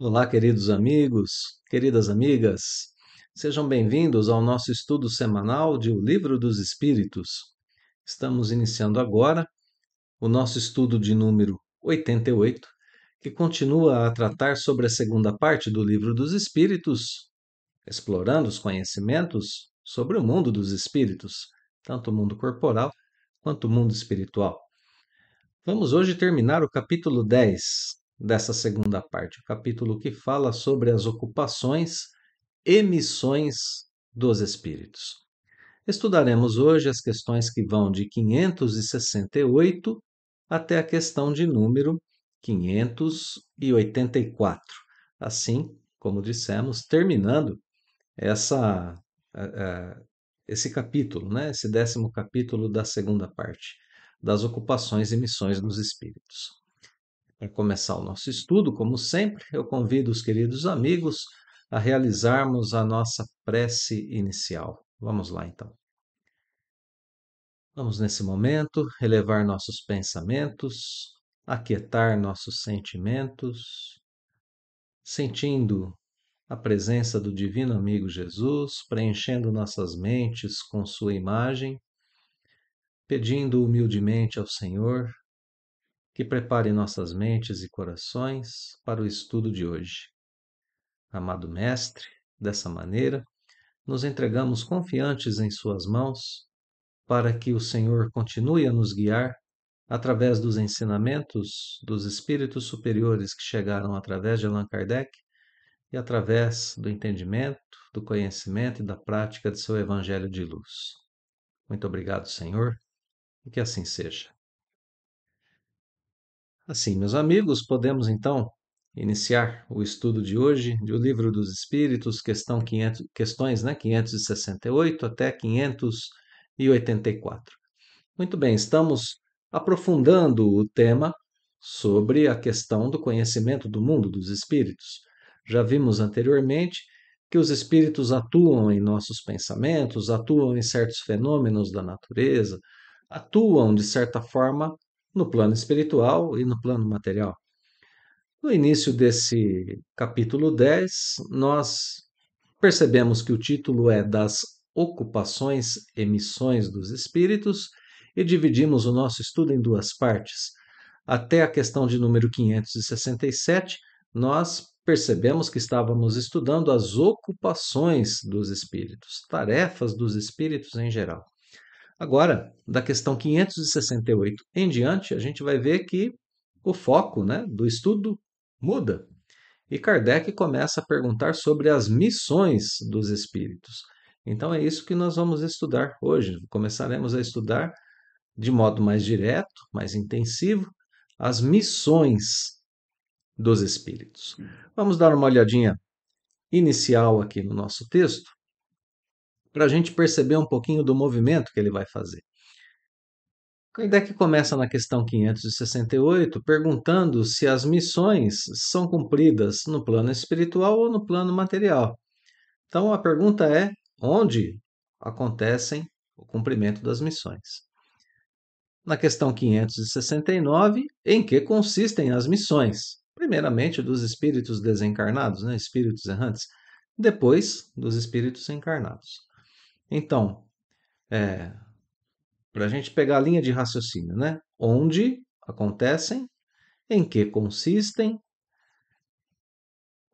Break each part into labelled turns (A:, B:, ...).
A: Olá, queridos amigos, queridas amigas, sejam bem-vindos ao nosso estudo semanal de O Livro dos Espíritos. Estamos iniciando agora o nosso estudo de número 88, que continua a tratar sobre a segunda parte do Livro dos Espíritos, explorando os conhecimentos sobre o mundo dos espíritos, tanto o mundo corporal quanto o mundo espiritual. Vamos hoje terminar o capítulo 10 dessa segunda parte, o capítulo que fala sobre as ocupações e missões dos espíritos. Estudaremos hoje as questões que vão de 568 até a questão de número 584. Assim, como dissemos, terminando essa, esse capítulo, né? Esse 10º capítulo da segunda parte, das ocupações e missões dos espíritos. Para começar o nosso estudo, como sempre, eu convido os queridos amigos a realizarmos a nossa prece inicial. Vamos lá, então. Vamos, nesse momento, elevar nossos pensamentos, aquietar nossos sentimentos, sentindo a presença do Divino Amigo Jesus, preenchendo nossas mentes com Sua imagem, pedindo humildemente ao Senhor que prepare nossas mentes e corações para o estudo de hoje. Amado Mestre, dessa maneira, nos entregamos confiantes em Suas mãos, para que o Senhor continue a nos guiar através dos ensinamentos dos espíritos superiores que chegaram através de Allan Kardec e através do entendimento, do conhecimento e da prática de seu Evangelho de luz. Muito obrigado, Senhor, e que assim seja. Assim, meus amigos, podemos então iniciar o estudo de hoje do Livro dos Espíritos, questões 568 até 584. Muito bem, estamos aprofundando o tema sobre a questão do conhecimento do mundo dos espíritos. Já vimos anteriormente que os espíritos atuam em nossos pensamentos, atuam em certos fenômenos da natureza, atuam, de certa forma, no plano espiritual e no plano material. No início desse capítulo 10, nós percebemos que o título é Das Ocupações e Missões dos Espíritos e dividimos o nosso estudo em duas partes. Até a questão de número 567, nós percebemos que estávamos estudando as ocupações dos espíritos, tarefas dos espíritos em geral. Agora, da questão 568 em diante, a gente vai ver que o foco, do estudo muda. E Kardec começa a perguntar sobre as missões dos espíritos. Então é isso que nós vamos estudar hoje. Começaremos a estudar de modo mais direto, mais intensivo, as missões dos espíritos. Vamos dar uma olhadinha inicial aqui no nosso texto, para a gente perceber um pouquinho do movimento que ele vai fazer. Kardec começa na questão 568 perguntando se as missões são cumpridas no plano espiritual ou no plano material. Então a pergunta é: onde acontecem o cumprimento das missões? Na questão 569, em que consistem as missões? Primeiramente dos espíritos desencarnados, espíritos errantes, depois dos espíritos encarnados. Então, para a gente pegar a linha de raciocínio, onde acontecem, em que consistem,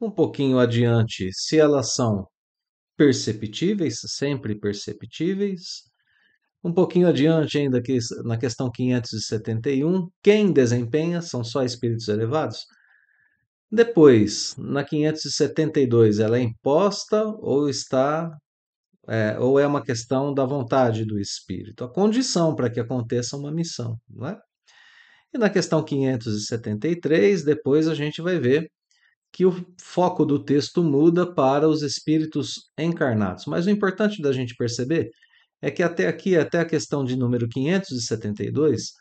A: um pouquinho adiante, se elas são perceptíveis, sempre perceptíveis, um pouquinho adiante ainda que na questão 571, quem desempenha são só espíritos elevados. Depois, na 572, ela é imposta ou ou é uma questão da vontade do espírito, a condição para que aconteça uma missão, não é? E na questão 573, depois a gente vai ver que o foco do texto muda para os espíritos encarnados. Mas o importante da gente perceber é que até aqui, até a questão de número 572,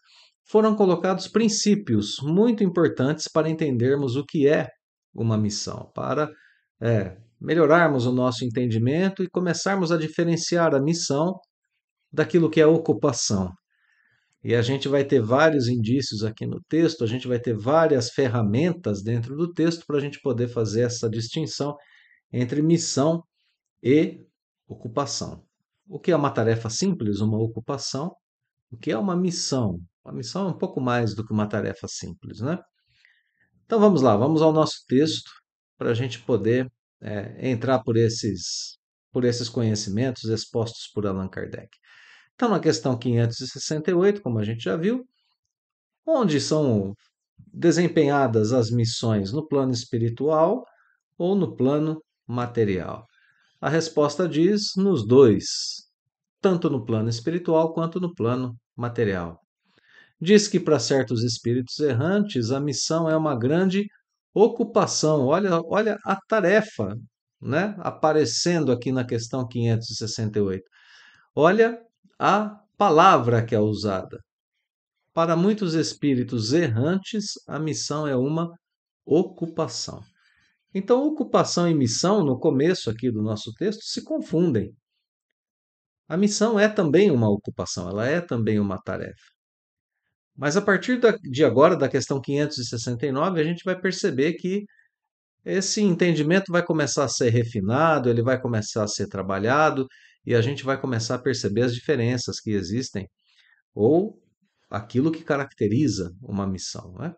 A: foram colocados princípios muito importantes para entendermos o que é uma missão, para melhorarmos o nosso entendimento e começarmos a diferenciar a missão daquilo que é a ocupação. E a gente vai ter vários indícios aqui no texto, a gente vai ter várias ferramentas dentro do texto para a gente poder fazer essa distinção entre missão e ocupação. O que é uma tarefa simples, uma ocupação? O que é uma missão? Uma missão é um pouco mais do que uma tarefa simples, né? Então vamos lá, vamos ao nosso texto para a gente poder entrar por esses conhecimentos expostos por Allan Kardec. Então, na questão 568, como a gente já viu, onde são desempenhadas as missões no plano espiritual ou no plano material? A resposta diz nos dois, tanto no plano espiritual quanto no plano material. Diz que para certos espíritos errantes a missão é uma grande ocupação. Olha a tarefa, né, aparecendo aqui na questão 568. Olha a palavra que é usada. Para muitos espíritos errantes, a missão é uma ocupação. Então, ocupação e missão, no começo aqui do nosso texto, se confundem. A missão é também uma ocupação, ela é também uma tarefa. Mas a partir de agora, da questão 569, a gente vai perceber que esse entendimento vai começar a ser refinado, ele vai começar a ser trabalhado e a gente vai começar a perceber as diferenças que existem ou aquilo que caracteriza uma missão, né?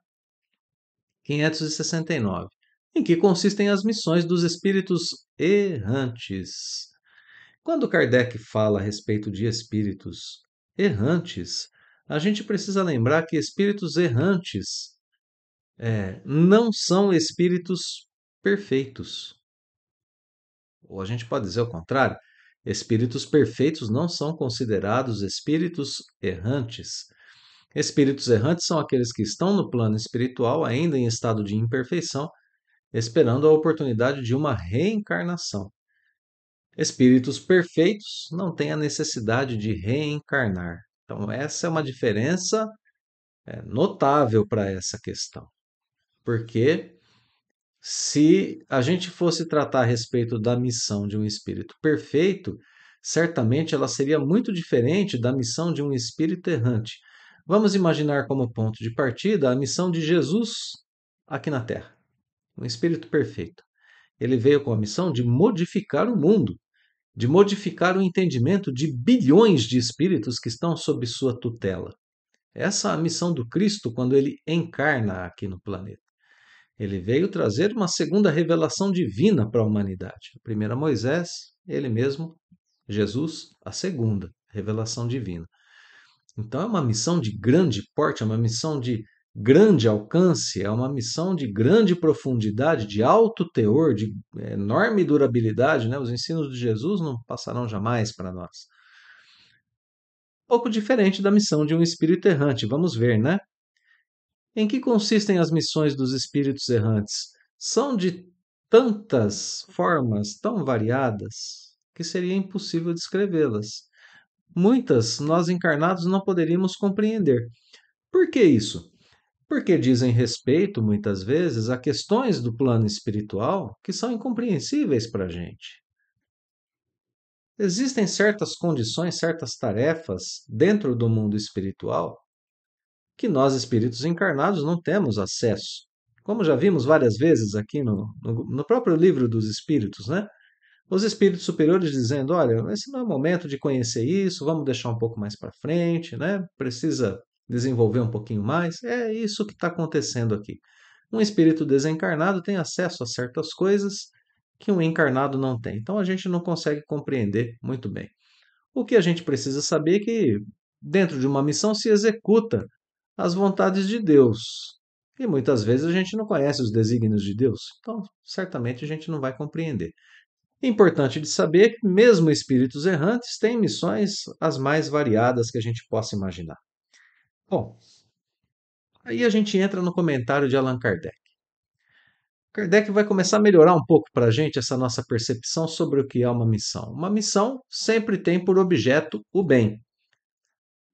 A: 569. Em que consistem as missões dos espíritos errantes? Quando Kardec fala a respeito de espíritos errantes, a gente precisa lembrar que espíritos errantes não são espíritos perfeitos. Ou a gente pode dizer o contrário: espíritos perfeitos não são considerados espíritos errantes. Espíritos errantes são aqueles que estão no plano espiritual, ainda em estado de imperfeição, esperando a oportunidade de uma reencarnação. Espíritos perfeitos não têm a necessidade de reencarnar. Então, essa é uma diferença notável para essa questão. Porque se a gente fosse tratar a respeito da missão de um espírito perfeito, certamente ela seria muito diferente da missão de um espírito errante. Vamos imaginar como ponto de partida a missão de Jesus aqui na Terra, um espírito perfeito. Ele veio com a missão de modificar o mundo, de modificar o entendimento de bilhões de espíritos que estão sob sua tutela. Essa é a missão do Cristo quando ele encarna aqui no planeta. Ele veio trazer uma segunda revelação divina para a humanidade. A primeira, Moisés, ele mesmo, Jesus, a segunda revelação divina. Então é uma missão de grande porte, é uma missão de grande alcance, é uma missão de grande profundidade, de alto teor, de enorme durabilidade, né? Os ensinos de Jesus não passarão jamais para nós. Um pouco diferente da missão de um espírito errante, vamos ver, né? Em que consistem as missões dos espíritos errantes? São de tantas formas, tão variadas, que seria impossível descrevê-las. Muitas nós encarnados não poderíamos compreender. Por que isso? Porque dizem respeito, muitas vezes, a questões do plano espiritual que são incompreensíveis para a gente. Existem certas condições, certas tarefas dentro do mundo espiritual que nós, espíritos encarnados, não temos acesso. Como já vimos várias vezes aqui no próprio livro dos Espíritos, né? Os espíritos superiores dizendo: olha, esse não é o momento de conhecer isso, vamos deixar um pouco mais para frente, né? Precisa desenvolver um pouquinho mais. É isso que está acontecendo aqui. Um espírito desencarnado tem acesso a certas coisas que um encarnado não tem. Então a gente não consegue compreender muito bem. O que a gente precisa saber é que dentro de uma missão se executa as vontades de Deus. E muitas vezes a gente não conhece os desígnios de Deus, então certamente a gente não vai compreender. Importante de saber que mesmo espíritos errantes têm missões as mais variadas que a gente possa imaginar. Bom, aí a gente entra no comentário de Allan Kardec. Kardec vai começar a melhorar um pouco para a gente essa nossa percepção sobre o que é uma missão. Uma missão sempre tem por objeto o bem,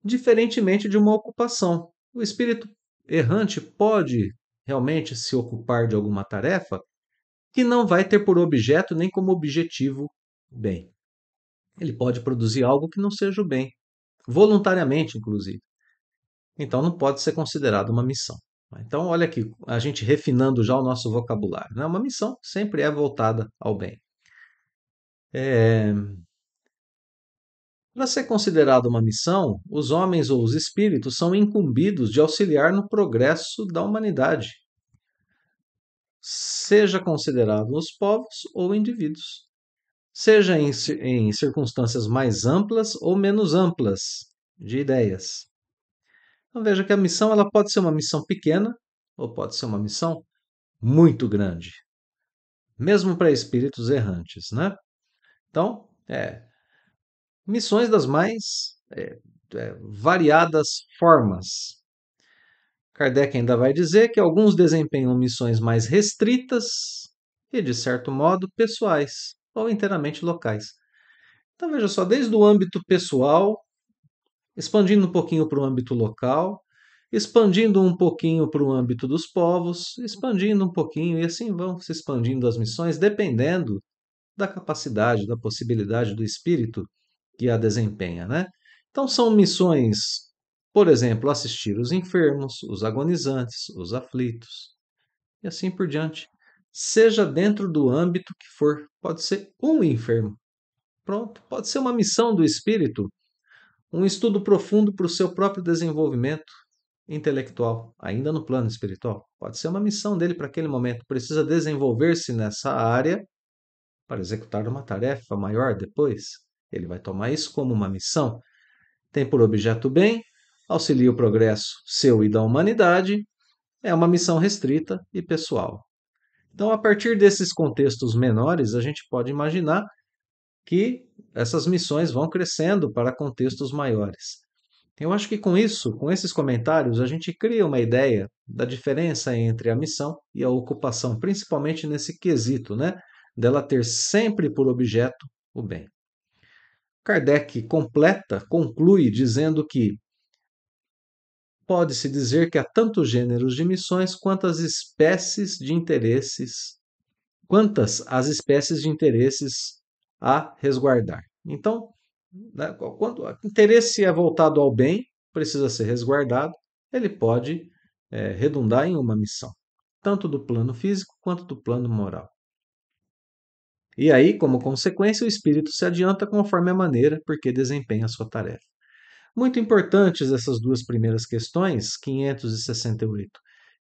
A: diferentemente de uma ocupação. O espírito errante pode realmente se ocupar de alguma tarefa que não vai ter por objeto nem como objetivo o bem. Ele pode produzir algo que não seja o bem, voluntariamente, inclusive. então não pode ser considerado uma missão. Então, olha aqui, a gente refinando já o nosso vocabulário, né? Uma missão sempre é voltada ao bem. É, Para ser considerada uma missão, os homens ou os espíritos são incumbidos de auxiliar no progresso da humanidade, seja considerado os povos ou indivíduos, seja em circunstâncias mais amplas ou menos amplas de ideias. Então veja que a missão ela pode ser uma missão pequena ou pode ser uma missão muito grande, mesmo para espíritos errantes, né? Então, missões das mais variadas formas. Kardec ainda vai dizer que alguns desempenham missões mais restritas e, de certo modo, pessoais ou inteiramente locais. Então, veja só, desde o âmbito pessoal, expandindo um pouquinho para o âmbito local, expandindo um pouquinho para o âmbito dos povos, expandindo um pouquinho, e assim vão se expandindo as missões, dependendo da capacidade, da possibilidade do espírito que a desempenha, né? Então são missões, por exemplo, assistir os enfermos, os agonizantes, os aflitos e assim por diante. Seja dentro do âmbito que for, pode ser um enfermo. Pronto, pode ser uma missão do espírito, um estudo profundo para o seu próprio desenvolvimento intelectual, ainda no plano espiritual. Pode ser uma missão dele para aquele momento. Precisa desenvolver-se nessa área para executar uma tarefa maior depois. Ele vai tomar isso como uma missão. Tem por objeto o bem, auxilia o progresso seu e da humanidade, é uma missão restrita e pessoal. Então, a partir desses contextos menores, a gente pode imaginar que essas missões vão crescendo para contextos maiores. Eu acho que com isso, com esses comentários, a gente cria uma ideia da diferença entre a missão e a ocupação, principalmente nesse quesito, né? Dela ter sempre por objeto o bem. Kardec conclui dizendo que pode-se dizer que há tantos gêneros de missões quantas as espécies de interesses a resguardar. Então, né, quando o interesse é voltado ao bem, precisa ser resguardado, ele pode redundar em uma missão, tanto do plano físico quanto do plano moral. E aí, como consequência, o espírito se adianta conforme a maneira porque desempenha a sua tarefa. Muito importantes essas duas primeiras questões, 568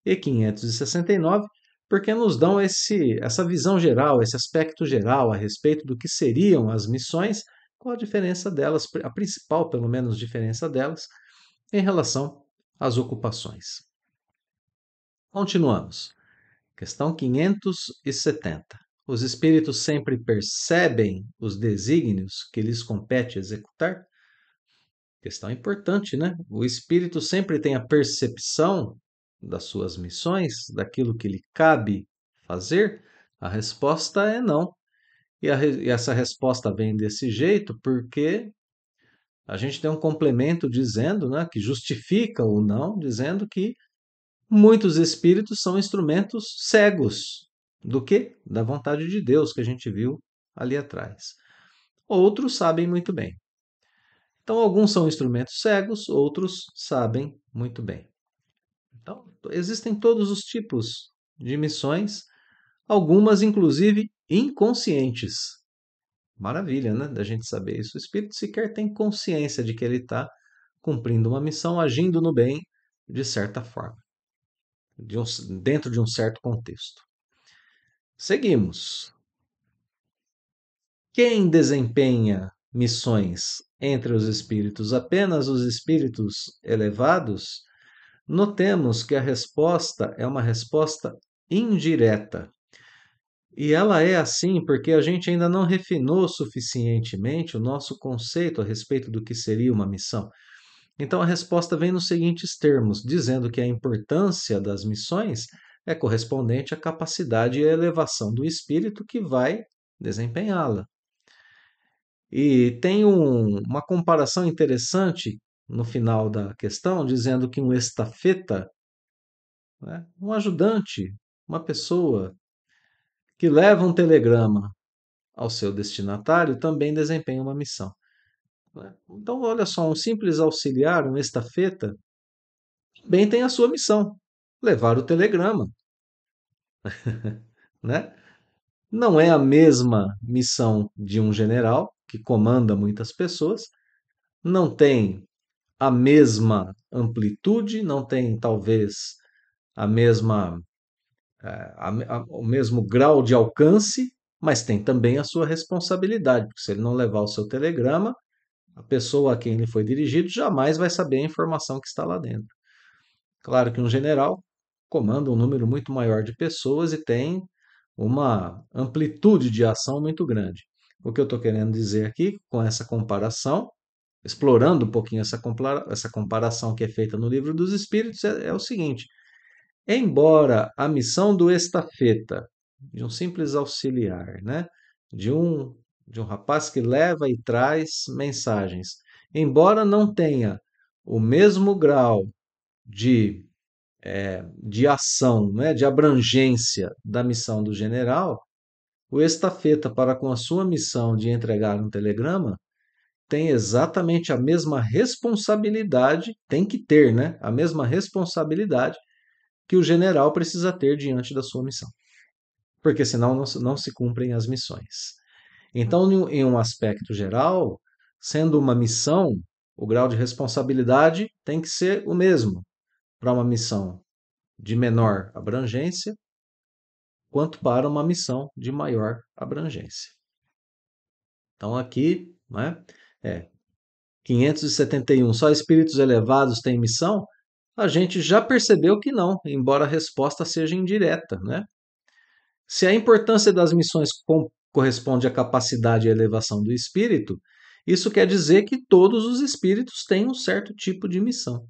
A: e 569, porque nos dão essa visão geral, esse aspecto geral a respeito do que seriam as missões, qual a diferença delas, a principal, pelo menos, diferença delas, em relação às ocupações. Continuamos. Questão 570. Os espíritos sempre percebem os desígnios que lhes compete executar? Questão importante, né? O espírito sempre tem a percepção das suas missões, daquilo que lhe cabe fazer? A resposta é não. E essa resposta vem desse jeito porque a gente tem um complemento dizendo, né, que justifica o não, dizendo que muitos espíritos são instrumentos cegos do que? Da vontade de Deus que a gente viu ali atrás. Outros sabem muito bem. Então, alguns são instrumentos cegos, outros sabem muito bem. Então, existem todos os tipos de missões, algumas inclusive inconscientes. Maravilha, né? Da gente saber isso. O espírito sequer tem consciência de que ele está cumprindo uma missão, agindo no bem de certa forma, dentro de um certo contexto. Seguimos. Quem desempenha missões entre os espíritos? Apenas os espíritos elevados? Notemos que a resposta é uma resposta indireta. E ela é assim porque a gente ainda não refinou suficientemente o nosso conceito a respeito do que seria uma missão. Então a resposta vem nos seguintes termos, dizendo que a importância das missões é correspondente à capacidade e à elevação do espírito que vai desempenhá-la. E tem uma comparação interessante no final da questão, dizendo que um estafeta, né, um ajudante, uma pessoa que leva um telegrama ao seu destinatário, também desempenha uma missão. Né? Então, olha só, um simples auxiliar, um estafeta, também tem a sua missão, levar o telegrama, né? Não é a mesma missão de um general que comanda muitas pessoas, não tem a mesma amplitude, não tem talvez a mesma o mesmo grau de alcance, mas tem também a sua responsabilidade, porque se ele não levar o seu telegrama, a pessoa a quem ele foi dirigido jamais vai saber a informação que está lá dentro. Claro que um general comanda um número muito maior de pessoas e tem uma amplitude de ação muito grande. O que eu estou querendo dizer aqui com essa comparação, explorando um pouquinho essa comparação que é feita no Livro dos Espíritos, é o seguinte: embora a missão do estafeta, de um simples auxiliar, né, de um, de um rapaz que leva e traz mensagens, embora não tenha o mesmo grau de, de ação, né, de abrangência da missão do general, o estafeta, para com a sua missão de entregar um telegrama, tem exatamente a mesma responsabilidade, tem que ter, né, a mesma responsabilidade que o general precisa ter diante da sua missão, porque senão não se cumprem as missões. Então, em um aspecto geral, sendo uma missão, o grau de responsabilidade tem que ser o mesmo para uma missão de menor abrangência, quanto para uma missão de maior abrangência. Então, aqui, né, é 571, só espíritos elevados têm missão? A gente já percebeu que não, embora a resposta seja indireta, né? Se a importância das missões corresponde à capacidade e elevação do espírito, isso quer dizer que todos os espíritos têm um certo tipo de missão.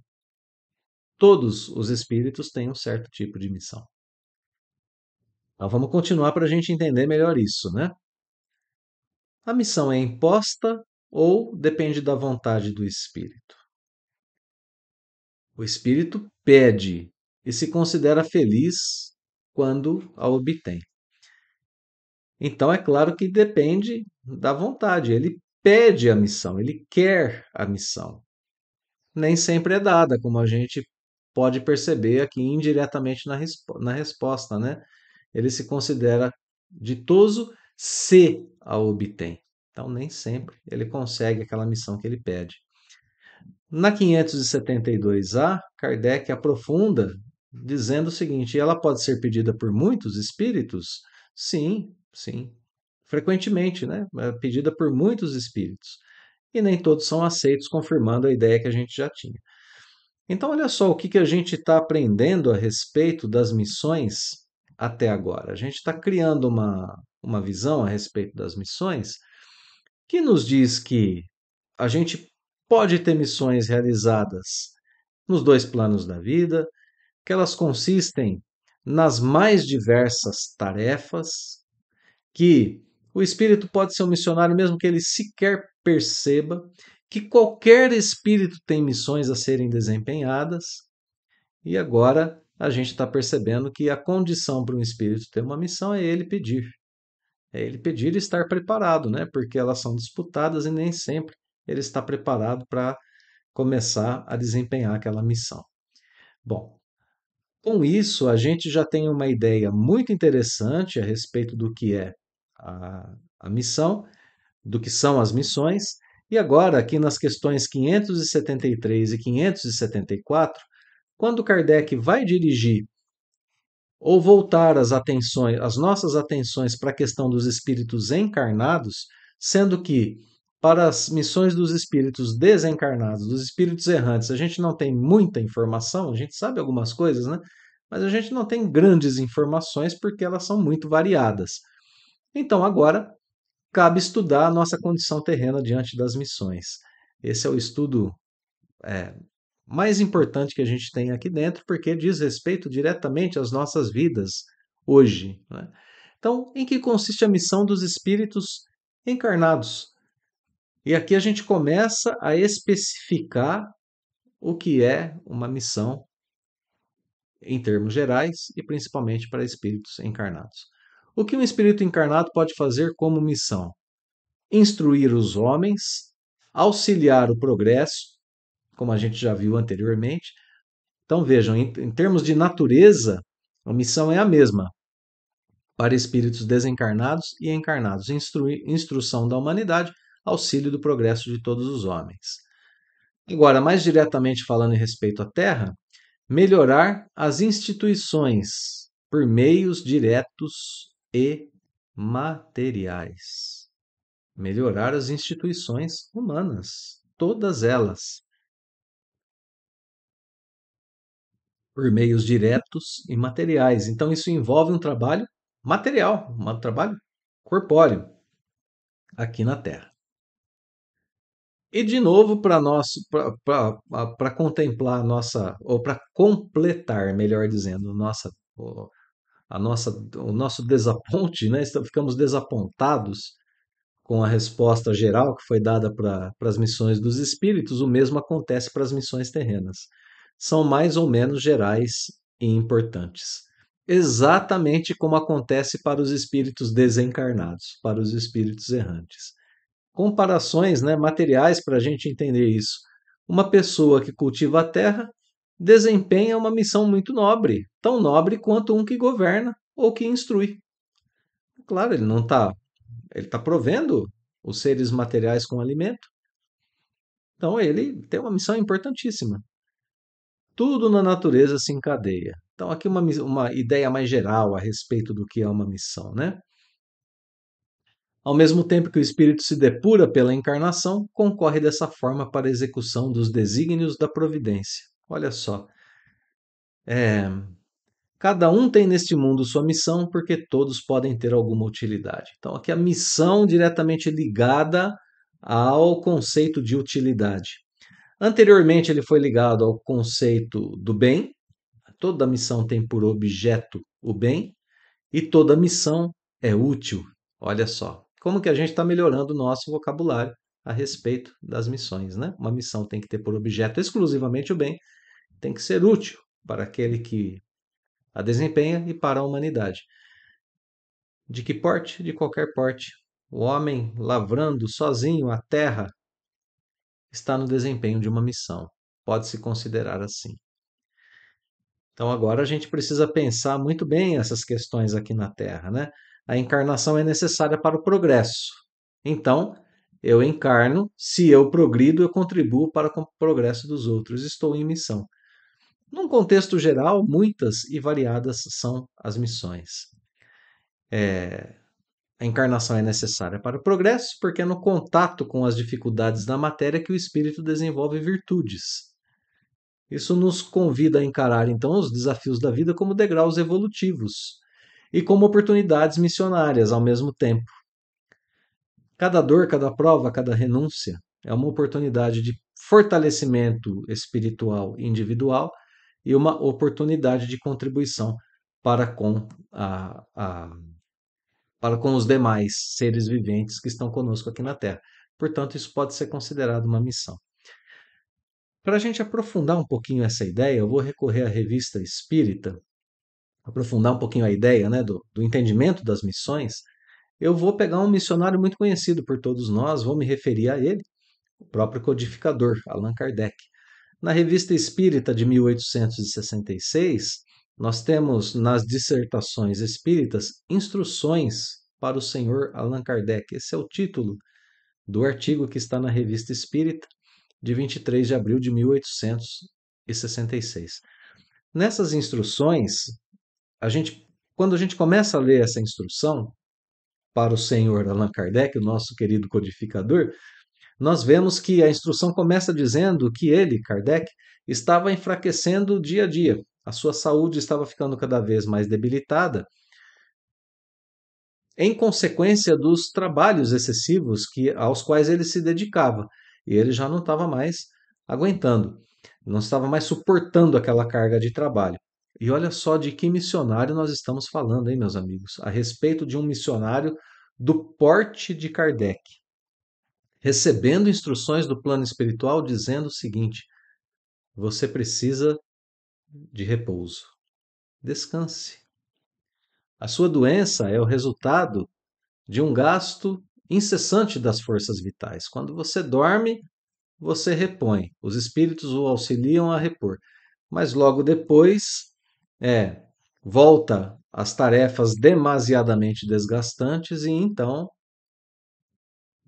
A: Todos os espíritos têm um certo tipo de missão. Então vamos continuar para a gente entender melhor isso, né? A missão é imposta ou depende da vontade do espírito? O espírito pede e se considera feliz quando a obtém. Então é claro que depende da vontade. Ele pede a missão, ele quer a missão. Nem sempre é dada, como a gente pode perceber aqui indiretamente na resposta, né? Ele se considera ditoso se a obtém. Então nem sempre ele consegue aquela missão que ele pede. Na 572A, Kardec aprofunda dizendo o seguinte: ela pode ser pedida por muitos espíritos? Sim, sim. Frequentemente, né? É pedida por muitos espíritos. E nem todos são aceitos, confirmando a ideia que a gente já tinha. Então, olha só o que a gente está aprendendo a respeito das missões até agora. A gente está criando uma visão a respeito das missões que nos diz que a gente pode ter missões realizadas nos dois planos da vida, que elas consistem nas mais diversas tarefas, que o espírito pode ser um missionário mesmo que ele sequer perceba, que qualquer espírito tem missões a serem desempenhadas, e agora a gente está percebendo que a condição para um espírito ter uma missão é ele pedir. É ele pedir e estar preparado, né? Porque elas são disputadas e nem sempre ele está preparado para começar a desempenhar aquela missão. Bom, com isso a gente já tem uma ideia muito interessante a respeito do que é a missão, do que são as missões, e agora aqui nas questões 573 e 574, quando Kardec vai dirigir ou voltar as nossas atenções para a questão dos espíritos encarnados, sendo que para as missões dos espíritos desencarnados, dos espíritos errantes, a gente não tem muita informação, a gente sabe algumas coisas, né? Mas a gente não tem grandes informações porque elas são muito variadas. Então agora cabe estudar a nossa condição terrena diante das missões. Esse é o estudo é, mais importante que a gente tem aqui dentro, porque diz respeito diretamente às nossas vidas hoje, né? Então, em que consiste a missão dos espíritos encarnados? E aqui a gente começa a especificar o que é uma missão em termos gerais e principalmente para espíritos encarnados. O que um espírito encarnado pode fazer como missão? Instruir os homens, auxiliar o progresso, como a gente já viu anteriormente, Então vejam, em termos de natureza, a missão é a mesma para espíritos desencarnados e encarnados, instrução da humanidade, auxílio do progresso de todos os homens. Agora, mais diretamente falando em respeito à Terra, melhorar as instituições por meios diretos e materiais. Melhorar as instituições humanas, todas elas, por meios diretos e materiais. Então, isso envolve um trabalho material, um trabalho corpóreo aqui na Terra. E de novo, para contemplar a nossa, ou para completar, melhor dizendo, o nosso desaponte, né? Ficamos desapontados com a resposta geral que foi dada para as missões dos espíritos, o mesmo acontece para as missões terrenas. São mais ou menos gerais e importantes. Exatamente como acontece para os espíritos desencarnados, para os espíritos errantes. Comparações, né, materiais para a gente entender isso. Uma pessoa que cultiva a terra desempenha uma missão muito nobre, tão nobre quanto um que governa ou que instrui. Claro, ele está provendo os seres materiais com alimento, então ele tem uma missão importantíssima. Tudo na natureza se encadeia. Então, aqui uma ideia mais geral a respeito do que é uma missão, né? Ao mesmo tempo que o espírito se depura pela encarnação, concorre dessa forma para a execução dos desígnios da providência. Olha só, é, cada um tem neste mundo sua missão, porque todos podem ter alguma utilidade. Então, aqui a missão diretamente ligada ao conceito de utilidade. Anteriormente, ele foi ligado ao conceito do bem. Toda missão tem por objeto o bem e toda missão é útil. Olha só, como que a gente está melhorando o nosso vocabulário a respeito das missões, né? Uma missão tem que ter por objeto exclusivamente o bem, tem que ser útil para aquele que a desempenha e para a humanidade. De que porte? De qualquer porte. O homem lavrando sozinho a terra está no desempenho de uma missão. Pode-se considerar assim. Então agora a gente precisa pensar muito bem essas questões aqui na Terra, né? A encarnação é necessária para o progresso. Então, eu encarno, se eu progrido, eu contribuo para o progresso dos outros. Estou em missão. Num contexto geral, muitas e variadas são as missões. A encarnação é necessária para o progresso, porque é no contato com as dificuldades da matéria que o espírito desenvolve virtudes. Isso nos convida a encarar, então, os desafios da vida como degraus evolutivos e como oportunidades missionárias ao mesmo tempo. Cada dor, cada prova, cada renúncia é uma oportunidade de fortalecimento espiritual individual e uma oportunidade de contribuição para com, para com os demais seres viventes que estão conosco aqui na Terra. Portanto, isso pode ser considerado uma missão. Para a gente aprofundar um pouquinho essa ideia, eu vou recorrer à Revista Espírita, aprofundar um pouquinho a ideia, né, do entendimento das missões. Eu vou pegar um missionário muito conhecido por todos nós, vou me referir a ele, o próprio codificador, Allan Kardec. Na Revista Espírita de 1866, nós temos nas dissertações espíritas instruções para o senhor Allan Kardec. Esse é o título do artigo que está na Revista Espírita de 23 de abril de 1866. Nessas instruções, quando a gente começa a ler essa instrução para o senhor Allan Kardec, o nosso querido codificador, nós vemos que a instrução começa dizendo que ele, Kardec, estava enfraquecendo dia a dia. A sua saúde estava ficando cada vez mais debilitada em consequência dos trabalhos excessivos aos quais ele se dedicava. E ele já não estava mais aguentando, não estava mais suportando aquela carga de trabalho. E olha só de que missionário nós estamos falando, hein, meus amigos? A respeito de um missionário do porte de Kardec, recebendo instruções do plano espiritual dizendo o seguinte: você precisa de repouso. Descanse. A sua doença é o resultado de um gasto incessante das forças vitais. Quando você dorme, você repõe. Os espíritos o auxiliam a repor. mas logo depois volta às tarefas demasiadamente desgastantes e então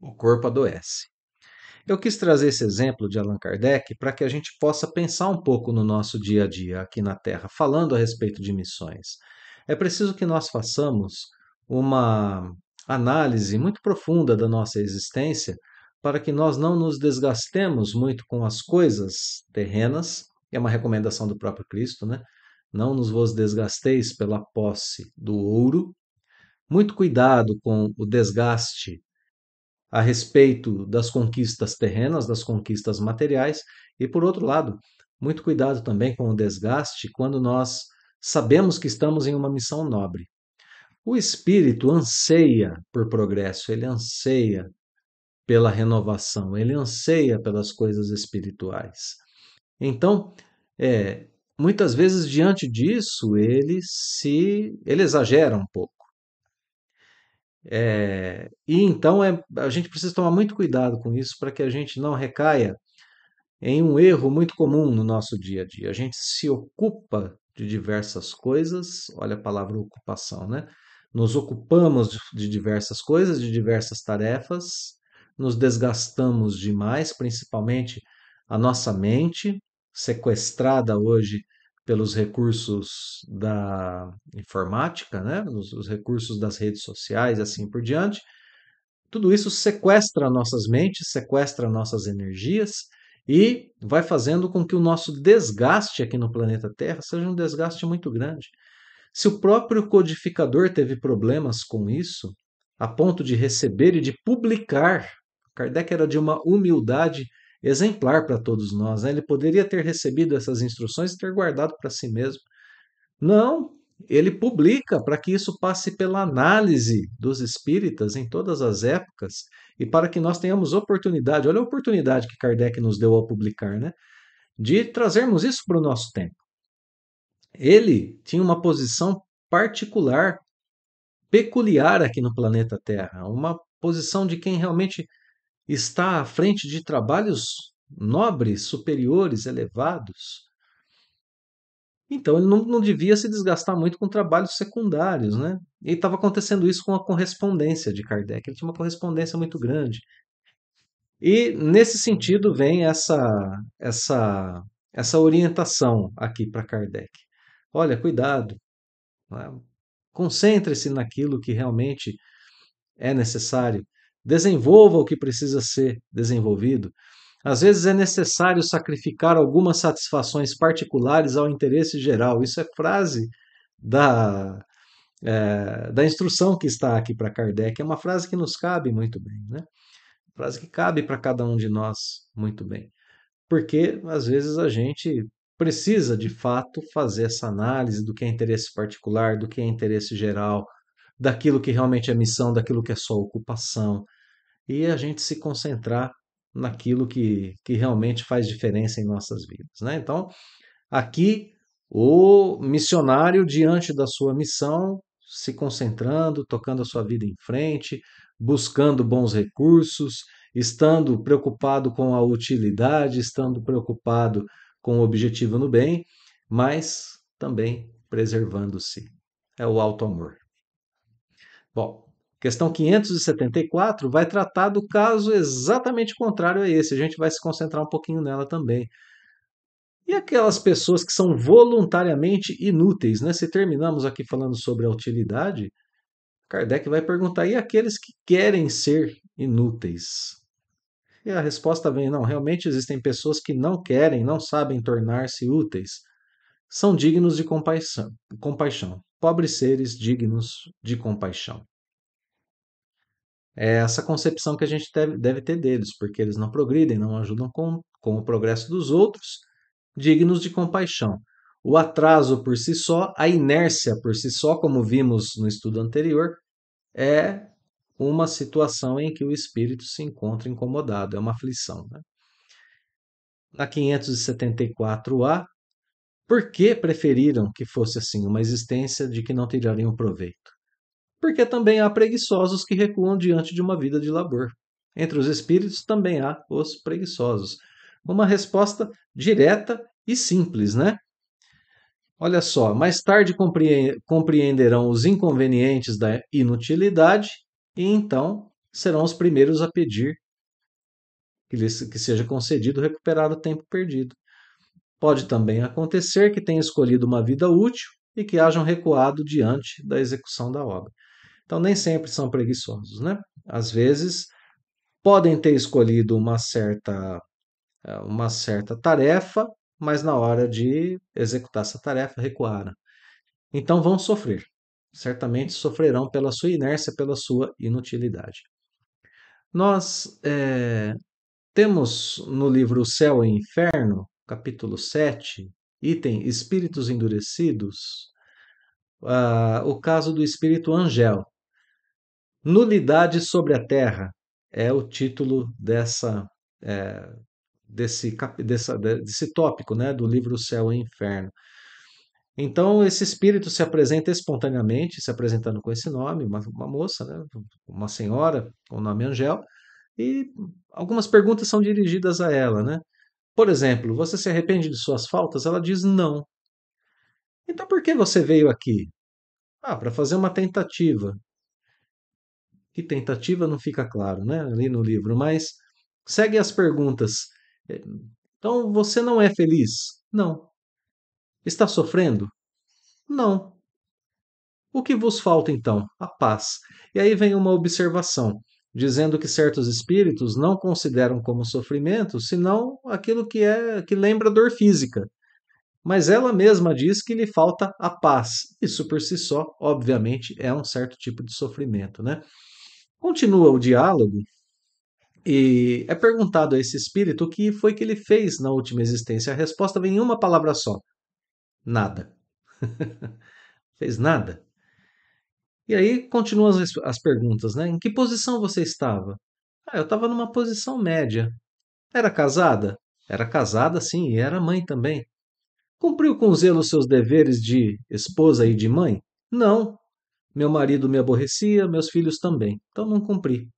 A: o corpo adoece. Eu quis trazer esse exemplo de Allan Kardec para que a gente possa pensar um pouco no nosso dia a dia aqui na Terra, falando a respeito de missões. É preciso que nós façamos uma análise muito profunda da nossa existência para que nós não nos desgastemos muito com as coisas terrenas, é uma recomendação do próprio Cristo, né? Não nos vos desgasteis pela posse do ouro. Muito cuidado com o desgaste a respeito das conquistas terrenas, das conquistas materiais, e por outro lado, muito cuidado também com o desgaste quando nós sabemos que estamos em uma missão nobre. O espírito anseia por progresso, ele anseia pela renovação, ele anseia pelas coisas espirituais. Então, muitas vezes diante disso ele exagera um pouco. E então a gente precisa tomar muito cuidado com isso para que a gente não recaia em um erro muito comum no nosso dia a dia. A gente se ocupa de diversas coisas, olha a palavra ocupação, né? Nos ocupamos de diversas coisas, de diversas tarefas, nos desgastamos demais, principalmente a nossa mente, sequestrada hoje pelos recursos da informática, né? Os recursos das redes sociais, assim por diante. Tudo isso sequestra nossas mentes, sequestra nossas energias e vai fazendo com que o nosso desgaste aqui no planeta Terra seja um desgaste muito grande. Se o próprio codificador teve problemas com isso, a ponto de receber e de publicar, Kardec era de uma humildade exemplar para todos nós, né? Ele poderia ter recebido essas instruções e ter guardado para si mesmo. Não, ele publica para que isso passe pela análise dos espíritas em todas as épocas e para que nós tenhamos oportunidade, olha a oportunidade que Kardec nos deu ao publicar, né? De trazermos isso para o nosso tempo. Ele tinha uma posição particular, peculiar aqui no planeta Terra, uma posição de quem realmente está à frente de trabalhos nobres, superiores, elevados. Então ele não devia se desgastar muito com trabalhos secundários, né? E estava acontecendo isso com a correspondência de Kardec. Ele tinha uma correspondência muito grande. E nesse sentido vem essa orientação aqui para Kardec. Olha, cuidado, né? Concentre-se naquilo que realmente é necessário. Desenvolva o que precisa ser desenvolvido. Às vezes é necessário sacrificar algumas satisfações particulares ao interesse geral. Isso é frase da, da instrução que está aqui para Kardec. É uma frase que nos cabe muito bem, né? Frase que cabe para cada um de nós muito bem. Porque às vezes a gente precisa de fato fazer essa análise do que é interesse particular, do que é interesse geral, daquilo que realmente é missão, daquilo que é só ocupação, e a gente se concentrar naquilo que realmente faz diferença em nossas vidas, né? Então, aqui, o missionário, diante da sua missão, se concentrando, tocando a sua vida em frente, buscando bons recursos, estando preocupado com a utilidade, estando preocupado com o objetivo no bem, mas também preservando-se. É o auto-amor. Bom, questão 574 vai tratar do caso exatamente contrário a esse. A gente vai se concentrar um pouquinho nela também. E aquelas pessoas que são voluntariamente inúteis, né? Se terminamos aqui falando sobre a utilidade, Kardec vai perguntar: e aqueles que querem ser inúteis? E a resposta vem: não, realmente existem pessoas que não querem, não sabem tornar-se úteis. São dignos de compaixão, compaixão. Pobres seres dignos de compaixão. É essa concepção que a gente deve ter deles, porque eles não progridem, não ajudam com o progresso dos outros, dignos de compaixão. O atraso por si só, a inércia por si só, como vimos no estudo anterior, é uma situação em que o espírito se encontra incomodado, é uma aflição, né? Na 574A, por que preferiram que fosse assim, uma existência de que não tirariam proveito? Porque também há preguiçosos que recuam diante de uma vida de labor. Entre os espíritos também há os preguiçosos. Uma resposta direta e simples, né? Olha só, mais tarde compreenderão os inconvenientes da inutilidade e então serão os primeiros a pedir que seja concedido recuperar o tempo perdido. Pode também acontecer que tenham escolhido uma vida útil e que hajam recuado diante da execução da obra. Então, nem sempre são preguiçosos, né? Às vezes, podem ter escolhido uma certa tarefa, mas na hora de executar essa tarefa recuaram. Então, vão sofrer. Certamente sofrerão pela sua inércia, pela sua inutilidade. Nós temos no livro O Céu e o Inferno, capítulo 7, item Espíritos Endurecidos, o caso do espírito Angel. Nulidade sobre a Terra é o título é, desse tópico, né, do livro O Céu e o Inferno. Então, esse espírito se apresenta espontaneamente, se apresentando com esse nome, uma moça, né, uma senhora com o nome Angel, e algumas perguntas são dirigidas a ela, né? Por exemplo, você se arrepende de suas faltas? Ela diz não. Então por que você veio aqui? Ah, para fazer uma tentativa. Que tentativa não fica claro, né? Ali no livro, mas segue as perguntas. Então você não é feliz? Não. Está sofrendo? Não. O que vos falta então? A paz. E aí vem uma observação, dizendo que certos espíritos não consideram como sofrimento senão aquilo que lembra dor física. Mas ela mesma diz que lhe falta a paz. Isso por si só, obviamente, é um certo tipo de sofrimento, né? Continua o diálogo e é perguntado a esse espírito o que foi que ele fez na última existência. A resposta vem em uma palavra só: nada. Fez nada. E aí continuam as perguntas, né? Em que posição você estava? Ah, eu estava numa posição média. Era casada? Era casada, sim, e era mãe também. Cumpriu com zelo os seus deveres de esposa e de mãe? Não. Meu marido me aborrecia, meus filhos também. Então não cumpri.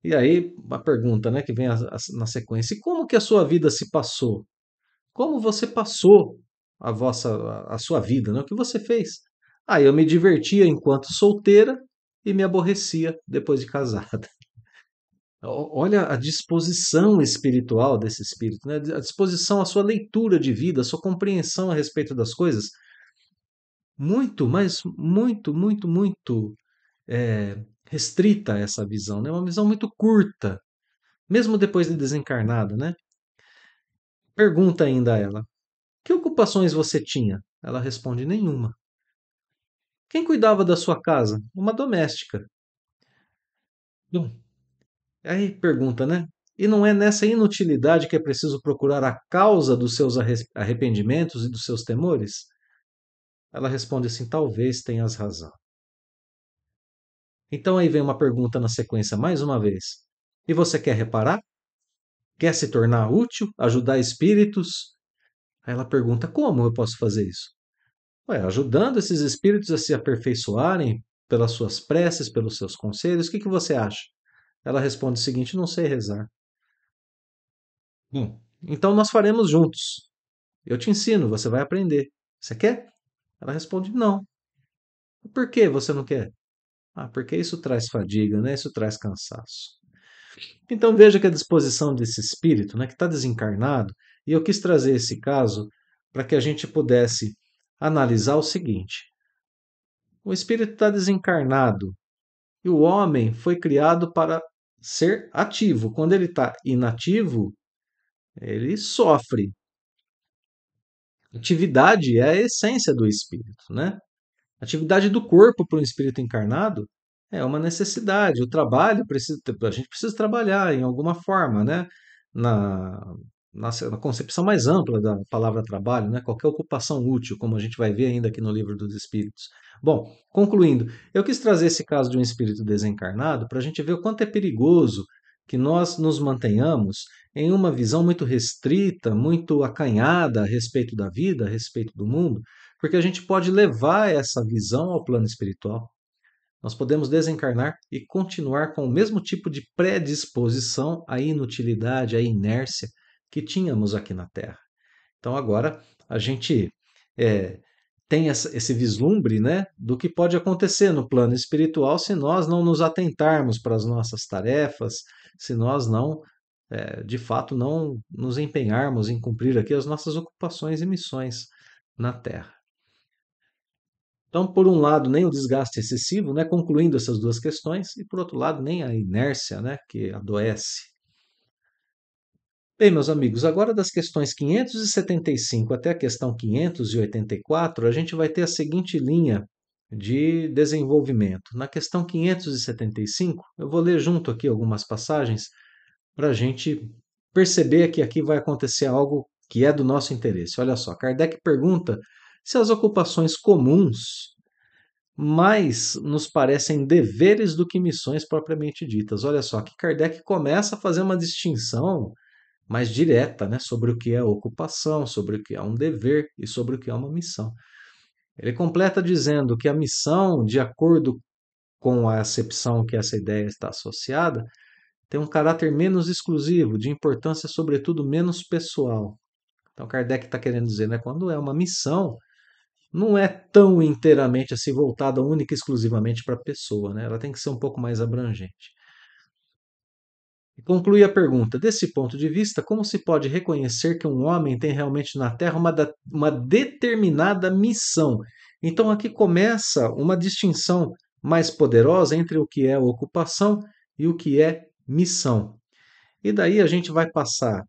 A: E aí, uma pergunta, né, que vem na sequência. E como que a sua vida se passou? Como você passou a sua vida, né? O que você fez? Ah, eu me divertia enquanto solteira e me aborrecia depois de casada. Olha a disposição espiritual desse espírito, né? A disposição, a sua leitura de vida, a sua compreensão a respeito das coisas. Muito, mas muito, muito, muito restrita essa visão, né? Uma visão muito curta, mesmo depois de desencarnada, né? Pergunta ainda a ela: que ocupações você tinha? Ela responde: nenhuma. Quem cuidava da sua casa? Uma doméstica. Bom, aí pergunta, né? E não é nessa inutilidade que é preciso procurar a causa dos seus arrependimentos e dos seus temores? Ela responde assim: talvez tenhas razão. Então aí vem uma pergunta na sequência, mais uma vez. E você quer reparar? Quer se tornar útil? Ajudar espíritos? Aí ela pergunta: como eu posso fazer isso? Ué, ajudando esses espíritos a se aperfeiçoarem pelas suas preces, pelos seus conselhos, o que você acha? Ela responde o seguinte: não sei rezar. Então nós faremos juntos. Eu te ensino, você vai aprender. Você quer? Ela responde: não. Por que você não quer? Ah, porque isso traz fadiga, né? Isso traz cansaço. Então veja que a disposição desse espírito, né, que está desencarnado, e eu quis trazer esse caso para que a gente pudesse analisar o seguinte: o espírito está desencarnado e o homem foi criado para ser ativo. Quando ele está inativo, ele sofre. Atividade é a essência do espírito, né? Atividade do corpo para um espírito encarnado é uma necessidade. O trabalho precisa, a gente precisa trabalhar em alguma forma, né? Na, na concepção mais ampla da palavra trabalho, né? Qualquer ocupação útil, como a gente vai ver ainda aqui no livro dos Espíritos. Bom, concluindo, eu quis trazer esse caso de um espírito desencarnado para a gente ver o quanto é perigoso que nós nos mantenhamos em uma visão muito restrita, muito acanhada a respeito da vida, a respeito do mundo, porque a gente pode levar essa visão ao plano espiritual. Nós podemos desencarnar e continuar com o mesmo tipo de predisposição à inutilidade, à inércia que tínhamos aqui na Terra. Então agora a gente é, tem esse vislumbre, né, do que pode acontecer no plano espiritual se nós não nos atentarmos para as nossas tarefas, se nós não, de fato, não nos empenharmos em cumprir aqui as nossas ocupações e missões na Terra. Então, por um lado, nem o desgaste excessivo, né, concluindo essas duas questões, e por outro lado, nem a inércia, né, que adoece. Bem, meus amigos, agora das questões 575 até a questão 584, a gente vai ter a seguinte linha de desenvolvimento. Na questão 575, eu vou ler junto aqui algumas passagens para a gente perceber que aqui vai acontecer algo que é do nosso interesse. Olha só, Kardec pergunta se as ocupações comuns mais nos parecem deveres do que missões propriamente ditas. Olha só, que Kardec começa a fazer uma distinção mais direta, né, sobre o que é ocupação, sobre o que é um dever e sobre o que é uma missão. Ele completa dizendo que a missão, de acordo com a acepção que essa ideia está associada, tem um caráter menos exclusivo, de importância, sobretudo, menos pessoal. Então, Kardec está querendo dizer, né, quando é uma missão, não é tão inteiramente assim voltada única e exclusivamente para a pessoa, né? Ela tem que ser um pouco mais abrangente. E conclui a pergunta: desse ponto de vista, como se pode reconhecer que um homem tem realmente na Terra uma determinada missão? Então aqui começa uma distinção mais poderosa entre o que é ocupação e o que é missão. E daí a gente vai passar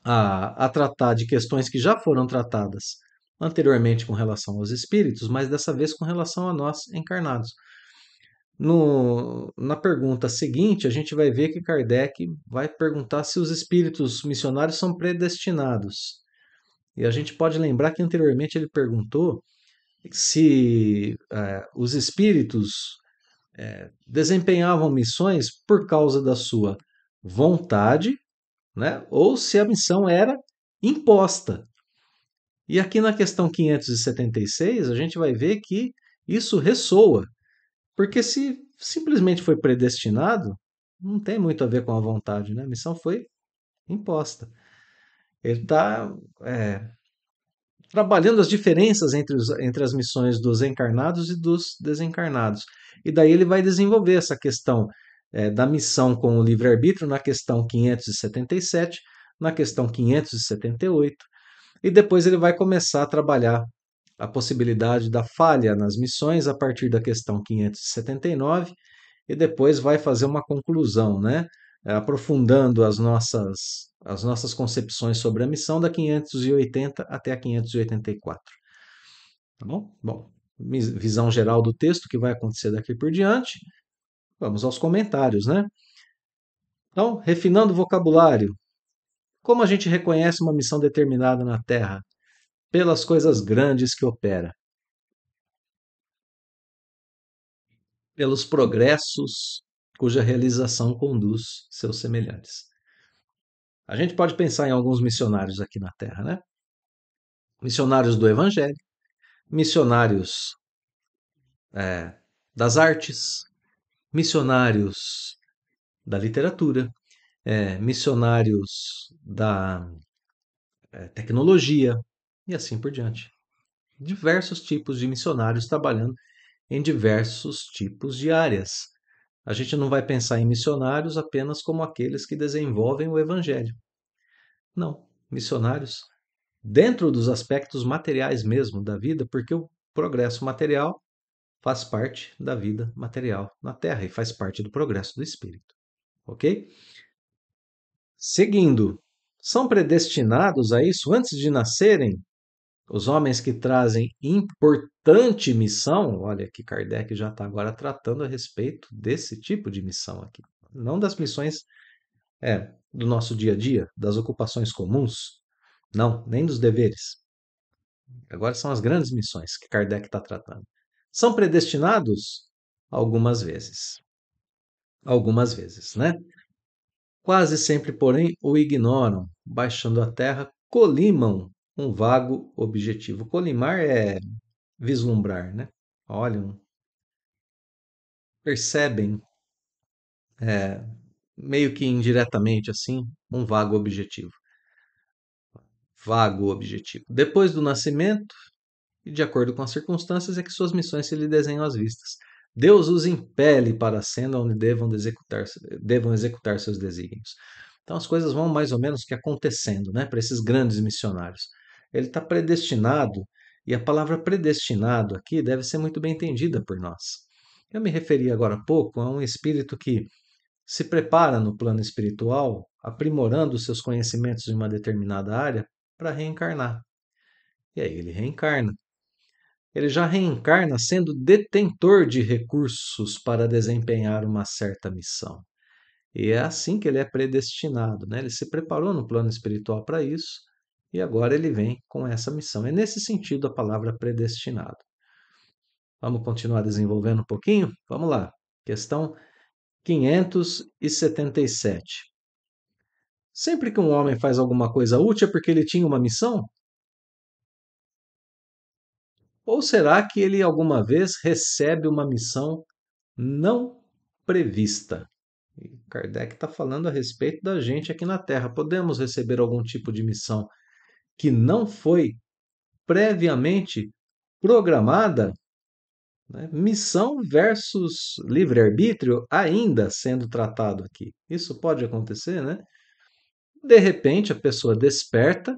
A: a tratar de questões que já foram tratadas anteriormente com relação aos espíritos, mas dessa vez com relação a nós encarnados. Na pergunta seguinte, a gente vai ver que Kardec vai perguntar se os espíritos missionários são predestinados. E a gente pode lembrar que anteriormente ele perguntou se os espíritos desempenhavam missões por causa da sua vontade, né, ou se a missão era imposta. E aqui na questão 576, a gente vai ver que isso ressoa. Porque se simplesmente foi predestinado, não tem muito a ver com a vontade, né? A missão foi imposta. Ele está trabalhando as diferenças entre as missões dos encarnados e dos desencarnados. E daí ele vai desenvolver essa questão da missão com o livre-arbítrio na questão 577, na questão 578, e depois ele vai começar a trabalhar a possibilidade da falha nas missões a partir da questão 579 e depois vai fazer uma conclusão, né? Aprofundando as nossas concepções sobre a missão da 580 até a 584. Tá bom? Bom, visão geral do texto que vai acontecer daqui por diante. Vamos aos comentários, né? Então, refinando o vocabulário. Como a gente reconhece uma missão determinada na Terra? Pelas coisas grandes que opera, pelos progressos cuja realização conduz seus semelhantes. A gente pode pensar em alguns missionários aqui na Terra, né? Missionários do Evangelho, missionários das artes, missionários da literatura, missionários da tecnologia e assim por diante. Diversos tipos de missionários trabalhando em diversos tipos de áreas. A gente não vai pensar em missionários apenas como aqueles que desenvolvem o Evangelho. Não, missionários dentro dos aspectos materiais mesmo da vida, porque o progresso material faz parte da vida material na Terra e faz parte do progresso do espírito. Ok? Seguindo, são predestinados a isso antes de nascerem os homens que trazem importante missão. Olha que Kardec já está agora tratando a respeito desse tipo de missão aqui. Não das missões do nosso dia a dia, das ocupações comuns, não, nem dos deveres. Agora são as grandes missões que Kardec está tratando. São predestinados algumas vezes. Algumas vezes, né? Quase sempre, porém, o ignoram, baixando a terra, colimam um vago objetivo. Colimar é vislumbrar, né? Olham, percebem, meio que indiretamente assim, um vago objetivo. vago o objetivo. Depois do nascimento, e de acordo com as circunstâncias, é que suas missões se lhe desenham às vistas. Deus os impele para a cena onde devam executar seus desígnios. Então as coisas vão mais ou menos que acontecendo, né, para esses grandes missionários. Ele está predestinado, e a palavra predestinado aqui deve ser muito bem entendida por nós. Eu me referi agora há pouco a um espírito que se prepara no plano espiritual, aprimorando os seus conhecimentos em uma determinada área, para reencarnar. E aí ele reencarna. Ele já reencarna sendo detentor de recursos para desempenhar uma certa missão. E é assim que ele é predestinado, né? Ele se preparou no plano espiritual para isso e agora ele vem com essa missão. É nesse sentido a palavra predestinado. Vamos continuar desenvolvendo um pouquinho? Vamos lá. Questão 577. Sempre que um homem faz alguma coisa útil é porque ele tinha uma missão? Ou será que ele alguma vez recebe uma missão não prevista? E Kardec está falando a respeito da gente aqui na Terra. Podemos receber algum tipo de missão que não foi previamente programada? Né? Missão versus livre-arbítrio ainda sendo tratado aqui. Isso pode acontecer, né? De repente, a pessoa desperta.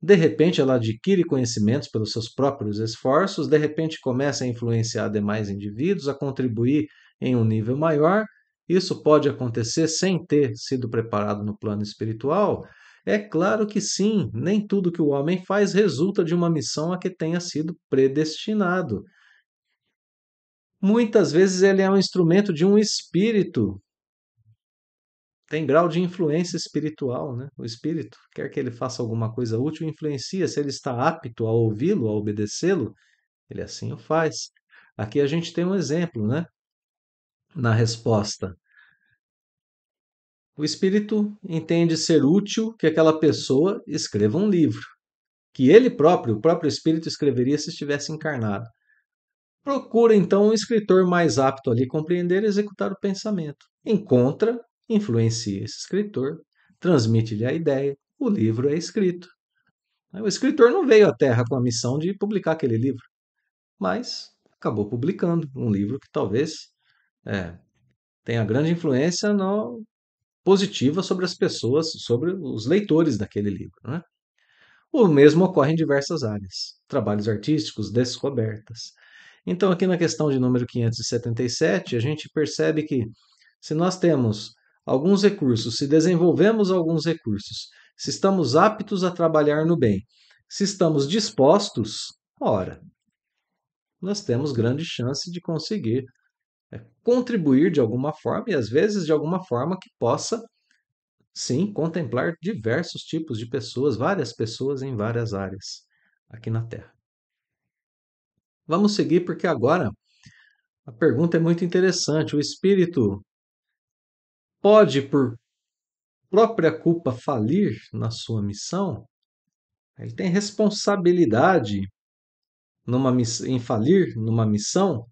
A: De repente, ela adquire conhecimentos pelos seus próprios esforços, de repente, começa a influenciar demais indivíduos, a contribuir em um nível maior. Isso pode acontecer sem ter sido preparado no plano espiritual? É claro que sim, nem tudo que o homem faz resulta de uma missão a que tenha sido predestinado. Muitas vezes ele é um instrumento de um espírito, tem grau de influência espiritual, né? O espírito quer que ele faça alguma coisa útil, influencia. Se ele está apto a ouvi-lo, a obedecê-lo, ele assim o faz. Aqui a gente tem um exemplo, né? Na resposta. O espírito entende ser útil que aquela pessoa escreva um livro, que ele próprio, o próprio espírito, escreveria se estivesse encarnado. Procura então um escritor mais apto a lhe compreender e executar o pensamento. Encontra, influencia esse escritor, transmite-lhe a ideia, o livro é escrito. O escritor não veio à Terra com a missão de publicar aquele livro, mas acabou publicando um livro que talvez tenha grande influência positiva sobre as pessoas, sobre os leitores daquele livro. Né? O mesmo ocorre em diversas áreas, trabalhos artísticos, descobertas. Então, aqui na questão de número 577, a gente percebe que se nós temos alguns recursos, se desenvolvemos alguns recursos, se estamos aptos a trabalhar no bem, se estamos dispostos, ora, nós temos grande chance de conseguir contribuir de alguma forma e às vezes de alguma forma que possa, sim, contemplar diversos tipos de pessoas, várias pessoas em várias áreas aqui na Terra. Vamos seguir porque agora a pergunta é muito interessante. O espírito pode, por própria culpa, falir na sua missão? Ele tem responsabilidade em falir numa missão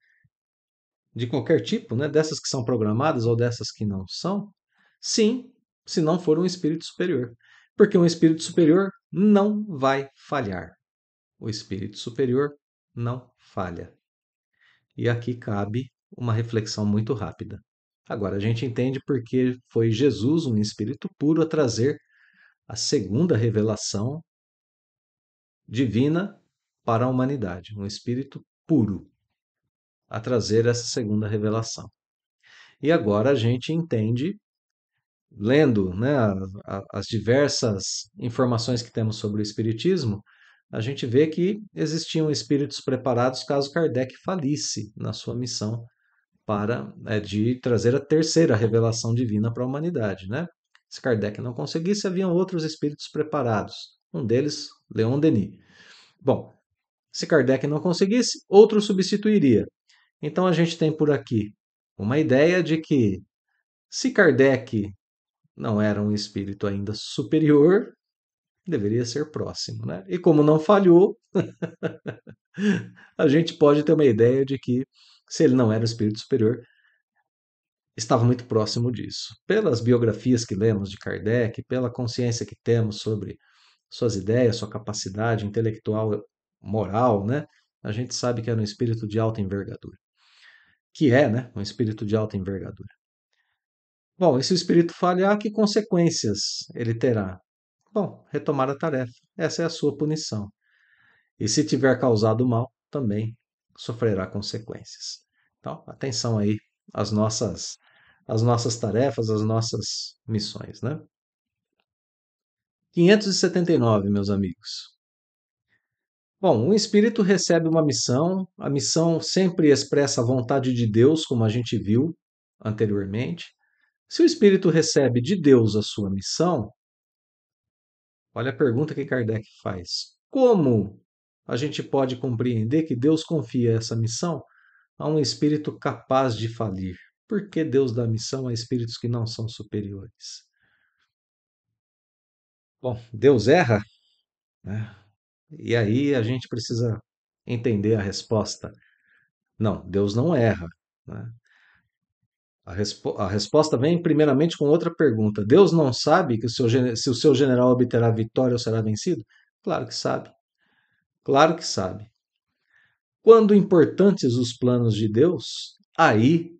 A: de qualquer tipo, né? Dessas que são programadas ou dessas que não são? Sim, se não for um espírito superior. Porque um espírito superior não vai falhar. O espírito superior não falha. E aqui cabe uma reflexão muito rápida. Agora a gente entende porque foi Jesus, um espírito puro, a trazer a segunda revelação divina para a humanidade, um espírito puro a trazer essa segunda revelação. E agora a gente entende, lendo, né, as diversas informações que temos sobre o espiritismo, a gente vê que existiam espíritos preparados caso Kardec falisse na sua missão de trazer a terceira revelação divina para a humanidade, né? Se Kardec não conseguisse, haviam outros espíritos preparados. Um deles, Leon Denis. Bom, se Kardec não conseguisse, outro substituiria. Então a gente tem por aqui uma ideia de que se Kardec não era um espírito ainda superior, deveria ser próximo, né? E como não falhou, a gente pode ter uma ideia de que se ele não era o espírito superior, estava muito próximo disso. Pelas biografias que lemos de Kardec, pela consciência que temos sobre suas ideias, sua capacidade intelectual, moral, né? A gente sabe que era um espírito de alta envergadura. Que é, né? Um espírito de alta envergadura. Bom, e se o espírito falhar, que consequências ele terá? Bom, retomar a tarefa. Essa é a sua punição. E se tiver causado mal, também sofrerá consequências. Então, atenção aí às nossas tarefas, às nossas missões, né? 579, meus amigos. Bom, um espírito recebe uma missão, a missão sempre expressa a vontade de Deus, como a gente viu anteriormente. Se o espírito recebe de Deus a sua missão, olha a pergunta que Kardec faz: como a gente pode compreender que Deus confia essa missão a um espírito capaz de falir? Por que Deus dá missão a espíritos que não são superiores? Bom, Deus erra, né? E aí a gente precisa entender a resposta. Não, Deus não erra, né? A resposta vem primeiramente com outra pergunta. Deus não sabe que se o seu general obterá vitória ou será vencido? Claro que sabe. Claro que sabe. Quando importantes os planos de Deus, aí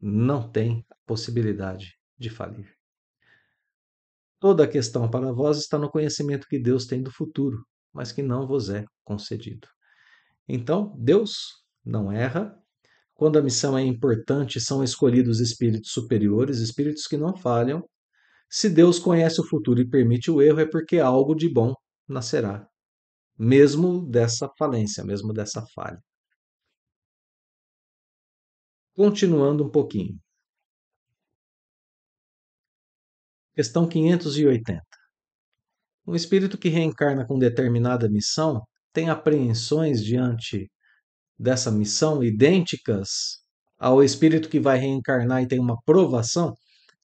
A: não tem possibilidade de falir. Toda a questão para vós está no conhecimento que Deus tem do futuro, mas que não vos é concedido. Então, Deus não erra. Quando a missão é importante, são escolhidos espíritos superiores, espíritos que não falham. Se Deus conhece o futuro e permite o erro, é porque algo de bom nascerá, mesmo dessa falência, mesmo dessa falha. Continuando um pouquinho. Questão 580. Um espírito que reencarna com determinada missão tem apreensões diante dessa missão idênticas ao espírito que vai reencarnar e tem uma provação?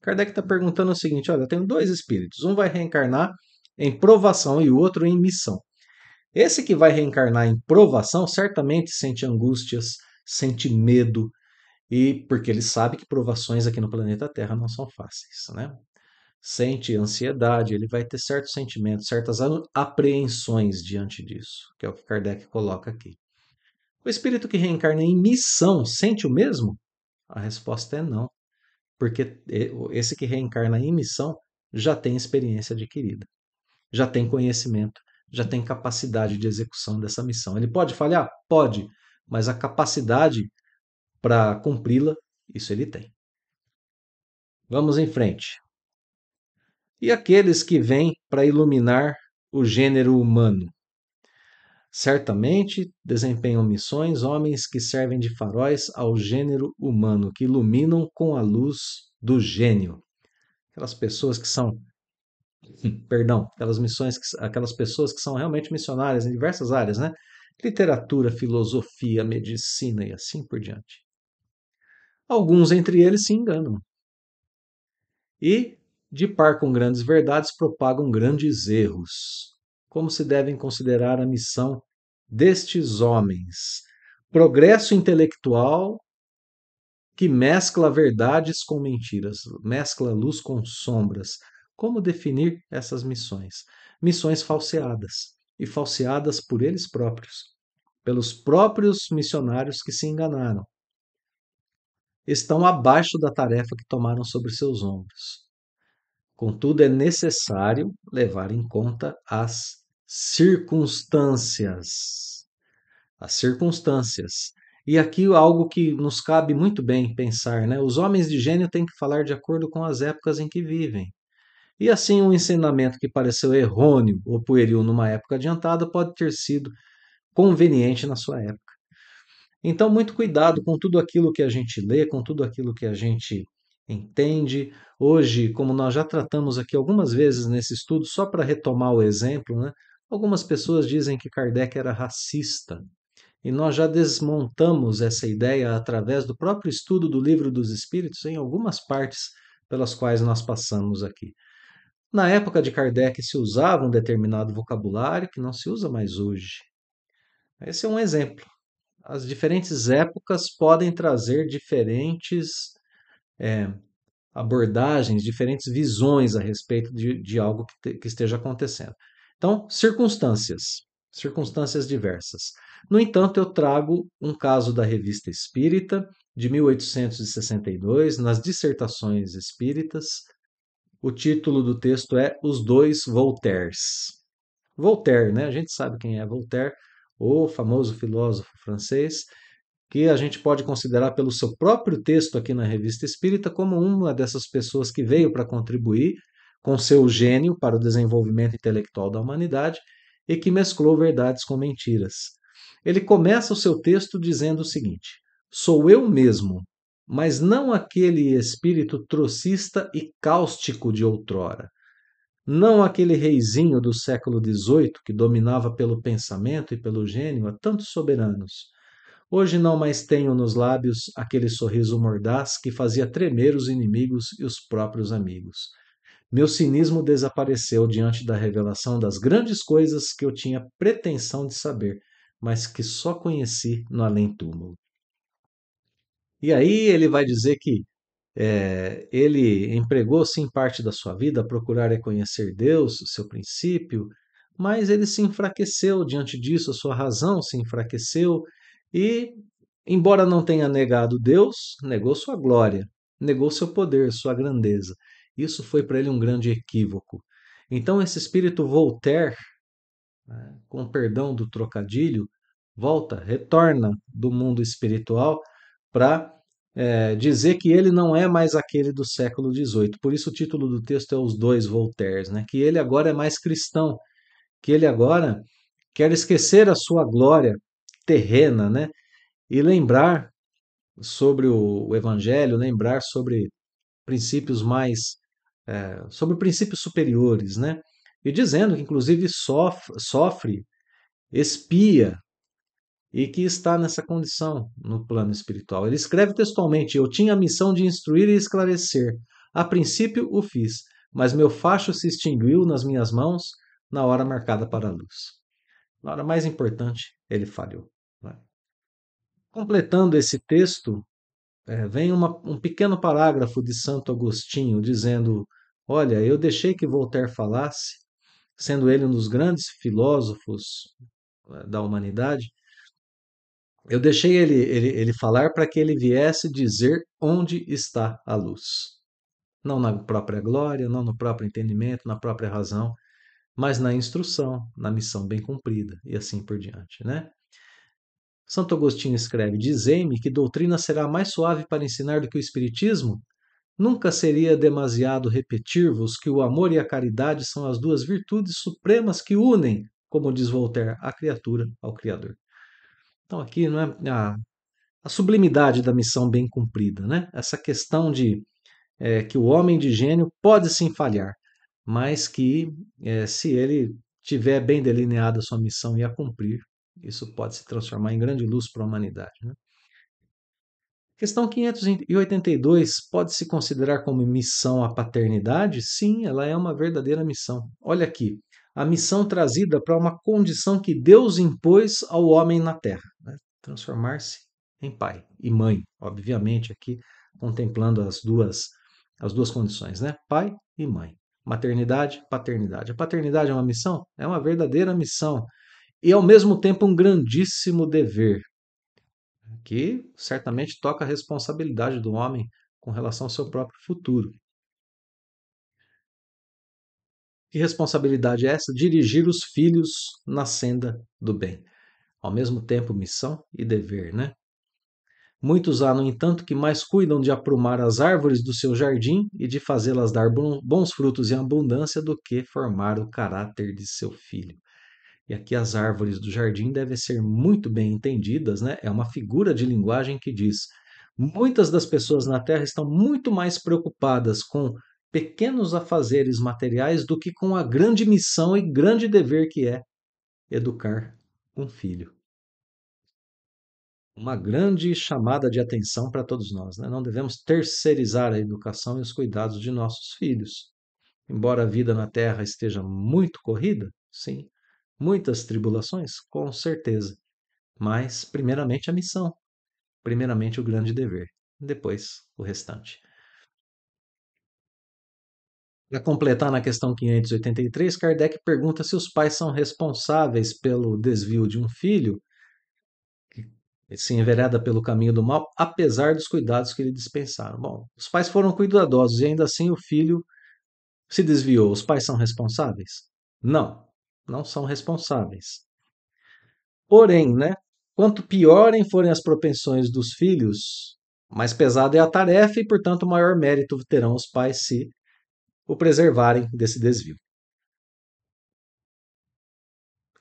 A: Kardec está perguntando o seguinte: olha, eu tenho dois espíritos, um vai reencarnar em provação e o outro em missão. Esse que vai reencarnar em provação certamente sente angústias, sente medo, e porque ele sabe que provações aqui no planeta Terra não são fáceis, né? Sente ansiedade, ele vai ter certos sentimentos, certas apreensões diante disso, que é o que Kardec coloca aqui. O espírito que reencarna em missão sente o mesmo? A resposta é não, porque esse que reencarna em missão já tem experiência adquirida, já tem conhecimento, já tem capacidade de execução dessa missão. Ele pode falhar? Pode, mas a capacidade para cumpri-la, isso ele tem. Vamos em frente. E aqueles que vêm para iluminar o gênero humano? Certamente desempenham missões homens que servem de faróis ao gênero humano, que iluminam com a luz do gênio. Aquelas pessoas que são, perdão, aquelas pessoas que são realmente missionárias em diversas áreas, né? Literatura, filosofia, medicina e assim por diante. Alguns entre eles se enganam. E, de par com grandes verdades, propagam grandes erros. Como se devem considerar a missão destes homens? Progresso intelectual que mescla verdades com mentiras, mescla luz com sombras. Como definir essas missões? Missões falseadas, e falseadas por eles próprios, pelos próprios missionários que se enganaram. Estão abaixo da tarefa que tomaram sobre seus ombros. Contudo, é necessário levar em conta as circunstâncias. As circunstâncias. E aqui algo que nos cabe muito bem pensar, né? Os homens de gênio têm que falar de acordo com as épocas em que vivem. E assim, um ensinamento que pareceu errôneo ou pueril numa época adiantada pode ter sido conveniente na sua época. Então, muito cuidado com tudo aquilo que a gente lê, com tudo aquilo que a gente entende. Hoje, como nós já tratamos aqui algumas vezes nesse estudo, só para retomar o exemplo, né? Algumas pessoas dizem que Kardec era racista. E nós já desmontamos essa ideia através do próprio estudo do Livro dos Espíritos em algumas partes pelas quais nós passamos aqui. Na época de Kardec se usava um determinado vocabulário que não se usa mais hoje. Esse é um exemplo. As diferentes épocas podem trazer diferentes abordagens, diferentes visões a respeito de algo que esteja acontecendo. Então, circunstâncias diversas. No entanto, eu trago um caso da Revista Espírita, de 1862, nas Dissertações Espíritas. O título do texto é Os Dois Voltaires. Voltaire, né? A gente sabe quem é Voltaire, o famoso filósofo francês, que a gente pode considerar pelo seu próprio texto aqui na Revista Espírita como uma dessas pessoas que veio para contribuir com seu gênio para o desenvolvimento intelectual da humanidade e que mesclou verdades com mentiras. Ele começa o seu texto dizendo o seguinte: sou eu mesmo, mas não aquele espírito trocista e cáustico de outrora. Não aquele reizinho do século XVIII que dominava pelo pensamento e pelo gênio a tantos soberanos. Hoje não mais tenho nos lábios aquele sorriso mordaz que fazia tremer os inimigos e os próprios amigos. Meu cinismo desapareceu diante da revelação das grandes coisas que eu tinha pretensão de saber, mas que só conheci no além-túmulo. E aí ele vai dizer que ele empregou sim parte da sua vida a procurar e conhecer Deus, seu princípio, mas ele se enfraqueceu diante disso, a sua razão se enfraqueceu e, embora não tenha negado Deus, negou sua glória, negou seu poder, sua grandeza. Isso foi para ele um grande equívoco. Então, esse espírito Voltaire, com perdão do trocadilho, volta, retorna do mundo espiritual para dizer que ele não é mais aquele do século XVIII. Por isso o título do texto é Os Dois Voltaires, né? Que ele agora é mais cristão, que ele agora quer esquecer a sua glória terrena, né? E lembrar sobre o Evangelho, lembrar sobre princípios sobre princípios superiores, né? E dizendo que inclusive sofre, expia e que está nessa condição no plano espiritual. Ele escreve textualmente: eu tinha a missão de instruir e esclarecer. A princípio o fiz, mas meu facho se extinguiu nas minhas mãos na hora marcada para a luz. Na hora mais importante, ele falhou. Né? Completando esse texto, vem um pequeno parágrafo de Santo Agostinho dizendo: olha, eu deixei que Voltaire falasse, sendo ele um dos grandes filósofos da humanidade. Eu deixei ele falar para que ele viesse dizer onde está a luz. Não na própria glória, não no próprio entendimento, na própria razão, mas na instrução, na missão bem cumprida e assim por diante, né? Santo Agostinho escreve: dizei-me que doutrina será mais suave para ensinar do que o Espiritismo? Nunca seria demasiado repetir-vos que o amor e a caridade são as duas virtudes supremas que unem, como diz Voltaire, a criatura ao Criador. Então aqui não é a sublimidade da missão bem cumprida, né? Essa questão de que o homem de gênio pode sim falhar, mas que se ele tiver bem delineada a sua missão e a cumprir, isso pode se transformar em grande luz para a humanidade. Né? Questão 582, pode-se considerar como missão a paternidade? Sim, ela é uma verdadeira missão. Olha aqui, a missão trazida para uma condição que Deus impôs ao homem na Terra, né? Transformar-se em pai e mãe, obviamente aqui contemplando as duas condições, né? Pai e mãe. Maternidade, paternidade. A paternidade é uma missão? É uma verdadeira missão e ao mesmo tempo um grandíssimo dever, que certamente toca a responsabilidade do homem com relação ao seu próprio futuro. Que responsabilidade é essa? Dirigir os filhos na senda do bem. Ao mesmo tempo, missão e dever, né? Muitos há, no entanto, que mais cuidam de aprumar as árvores do seu jardim e de fazê-las dar bons frutos em abundância do que formar o caráter de seu filho. E aqui as árvores do jardim devem ser muito bem entendidas, né? É uma figura de linguagem que diz: muitas das pessoas na Terra estão muito mais preocupadas com pequenos afazeres materiais do que com a grande missão e grande dever que é educar um filho. Uma grande chamada de atenção para todos nós, né? Não devemos terceirizar a educação e os cuidados de nossos filhos. Embora a vida na Terra esteja muito corrida, sim, muitas tribulações, com certeza, mas primeiramente a missão, primeiramente o grande dever, depois o restante. Para completar na questão 583, Kardec pergunta se os pais são responsáveis pelo desvio de um filho que se envereda pelo caminho do mal, apesar dos cuidados que lhe dispensaram. Bom, os pais foram cuidadosos e ainda assim o filho se desviou. Os pais são responsáveis? Não, não são responsáveis. Porém, né, quanto piorem forem as propensões dos filhos, mais pesada é a tarefa e, portanto, maior mérito terão os pais se o preservarem desse desvio.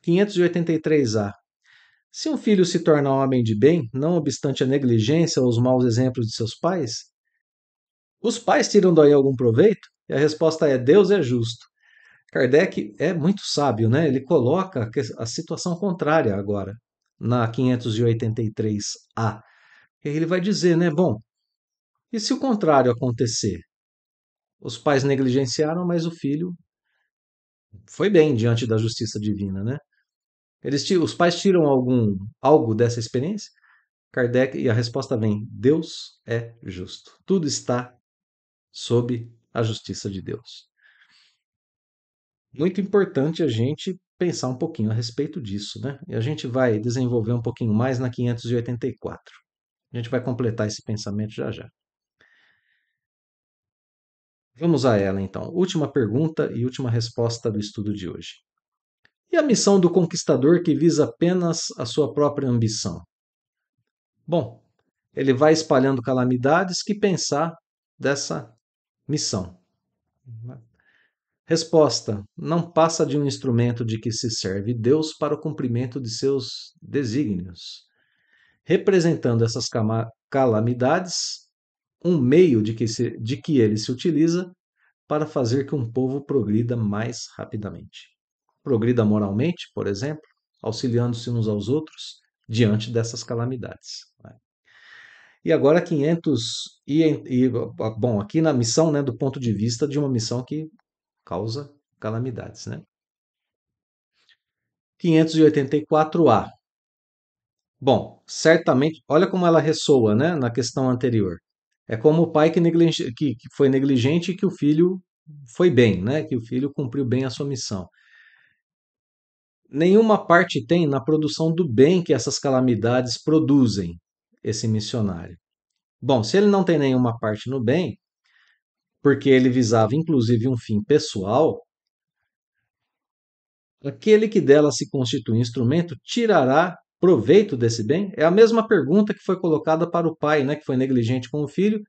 A: 583A. Se um filho se torna um homem de bem, não obstante a negligência ou os maus exemplos de seus pais, os pais tiram daí algum proveito? E a resposta é: Deus é justo. Kardec é muito sábio, né? Ele coloca a situação contrária agora, na 583A. E aí ele vai dizer, né? Bom, e se o contrário acontecer? Os pais negligenciaram, mas o filho foi bem diante da justiça divina, né? Os pais tiram algo dessa experiência? Kardec, e a resposta vem: Deus é justo. Tudo está sob a justiça de Deus. Muito importante a gente pensar um pouquinho a respeito disso, né? E a gente vai desenvolver um pouquinho mais na 584. A gente vai completar esse pensamento já já. Vamos a ela então. Última pergunta e última resposta do estudo de hoje. E a missão do conquistador que visa apenas a sua própria ambição? Bom, ele vai espalhando calamidades. Que pensar dessa missão? Resposta: não passa de um instrumento de que se serve Deus para o cumprimento de seus desígnios, representando essas calamidades, um meio de que ele se utiliza para fazer que um povo progrida mais rapidamente. Progrida moralmente, por exemplo, auxiliando-se uns aos outros diante dessas calamidades. E agora 500 bom, aqui na missão, né, do ponto de vista de uma missão que causa calamidades, né? 584A. Bom, certamente, olha como ela ressoa, né, na questão anterior. É como o pai que foi negligente e que o filho foi bem, né, que o filho cumpriu bem a sua missão. Nenhuma parte tem na produção do bem que essas calamidades produzem, esse missionário. Bom, se ele não tem nenhuma parte no bem, porque ele visava inclusive um fim pessoal, aquele que dela se constitui instrumento tirará proveito desse bem? É a mesma pergunta que foi colocada para o pai, né, que foi negligente com o filho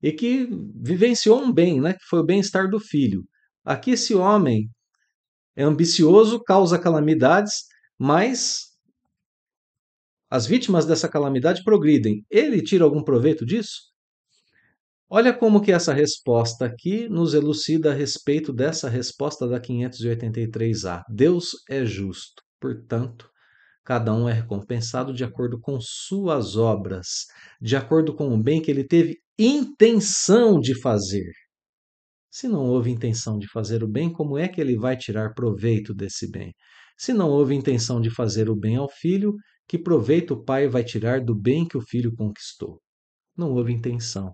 A: e que vivenciou um bem, né, que foi o bem-estar do filho. Aqui esse homem é ambicioso, causa calamidades, mas as vítimas dessa calamidade progridem. Ele tira algum proveito disso? Olha como que essa resposta aqui nos elucida a respeito dessa resposta da 583A. Deus é justo, portanto, cada um é recompensado de acordo com suas obras, de acordo com o bem que ele teve intenção de fazer. Se não houve intenção de fazer o bem, como é que ele vai tirar proveito desse bem? Se não houve intenção de fazer o bem ao filho, que proveito o pai vai tirar do bem que o filho conquistou? Não houve intenção.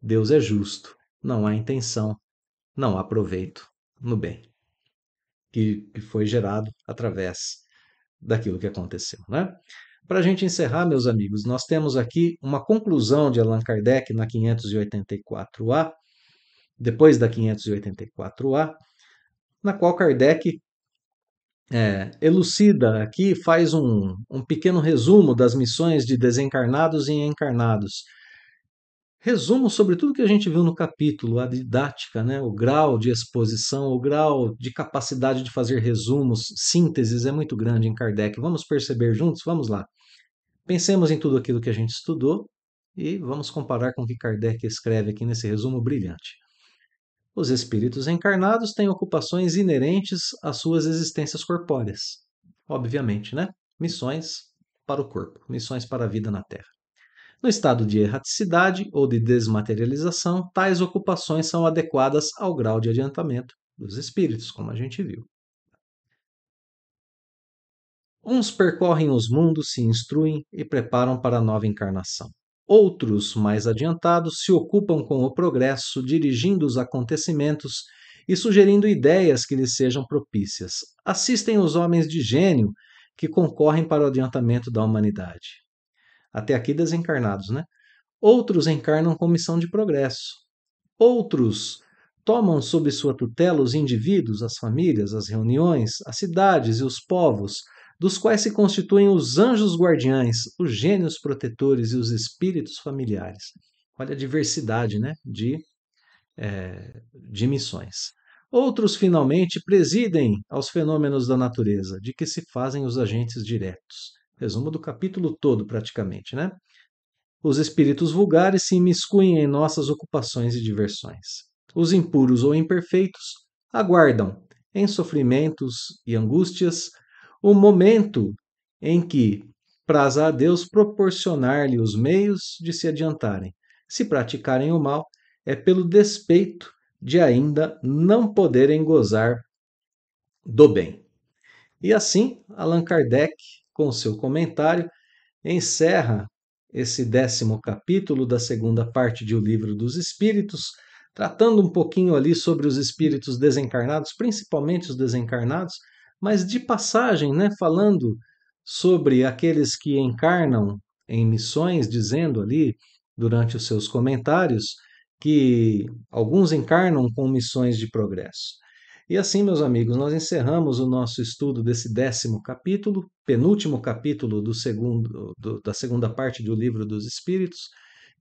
A: Deus é justo. Não há intenção. Não há proveito no bem que foi gerado através daquilo que aconteceu, né? Para a gente encerrar, meus amigos, nós temos aqui uma conclusão de Allan Kardec na 584A, depois da 584A, na qual Kardec elucida aqui, faz um pequeno resumo das missões de desencarnados e encarnados. Resumo sobre tudo que a gente viu no capítulo, a didática, né? O grau de exposição, o grau de capacidade de fazer resumos, sínteses é muito grande em Kardec. Vamos perceber juntos? Vamos lá. Pensemos em tudo aquilo que a gente estudou e vamos comparar com o que Kardec escreve aqui nesse resumo brilhante. Os espíritos encarnados têm ocupações inerentes às suas existências corpóreas. Obviamente, né? Missões para o corpo, missões para a vida na Terra. No estado de erraticidade ou de desmaterialização, tais ocupações são adequadas ao grau de adiantamento dos espíritos, como a gente viu. Uns percorrem os mundos, se instruem e preparam para a nova encarnação. Outros, mais adiantados, se ocupam com o progresso, dirigindo os acontecimentos e sugerindo ideias que lhes sejam propícias. Assistem os homens de gênio que concorrem para o adiantamento da humanidade. Até aqui desencarnados, né? Outros encarnam com missão de progresso. Outros tomam sob sua tutela os indivíduos, as famílias, as reuniões, as cidades e os povos, dos quais se constituem os anjos guardiães, os gênios protetores e os espíritos familiares. Olha a diversidade, né, de missões. Outros, finalmente, presidem aos fenômenos da natureza, de que se fazem os agentes diretos. Resumo do capítulo todo, praticamente, né? Os espíritos vulgares se imiscuem em nossas ocupações e diversões. Os impuros ou imperfeitos aguardam, em sofrimentos e angústias, o momento em que praza a Deus proporcionar-lhe os meios de se adiantarem. Se praticarem o mal, é pelo despeito de ainda não poderem gozar do bem. E assim, Allan Kardec, com seu comentário, encerra esse 10º capítulo da segunda parte de O Livro dos Espíritos, tratando um pouquinho ali sobre os espíritos desencarnados, principalmente os desencarnados, mas de passagem, né, falando sobre aqueles que encarnam em missões, dizendo ali, durante os seus comentários, que alguns encarnam com missões de progresso. E assim, meus amigos, nós encerramos o nosso estudo desse 10º capítulo, penúltimo capítulo da segunda parte do Livro dos Espíritos,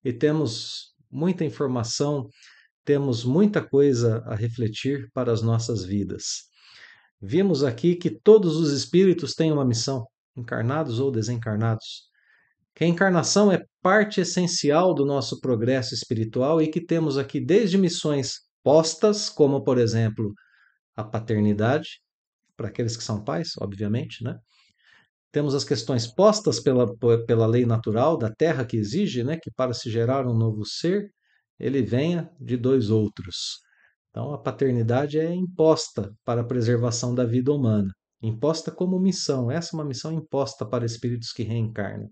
A: e temos muita informação, temos muita coisa a refletir para as nossas vidas. Vimos aqui que todos os espíritos têm uma missão, encarnados ou desencarnados. Que a encarnação é parte essencial do nosso progresso espiritual e que temos aqui desde missões postas, como por exemplo a paternidade, para aqueles que são pais, obviamente, né? Temos as questões postas pela lei natural da Terra que exige, né, que para se gerar um novo ser, ele venha de dois outros. Então, a paternidade é imposta para a preservação da vida humana, imposta como missão. Essa é uma missão imposta para espíritos que reencarnam.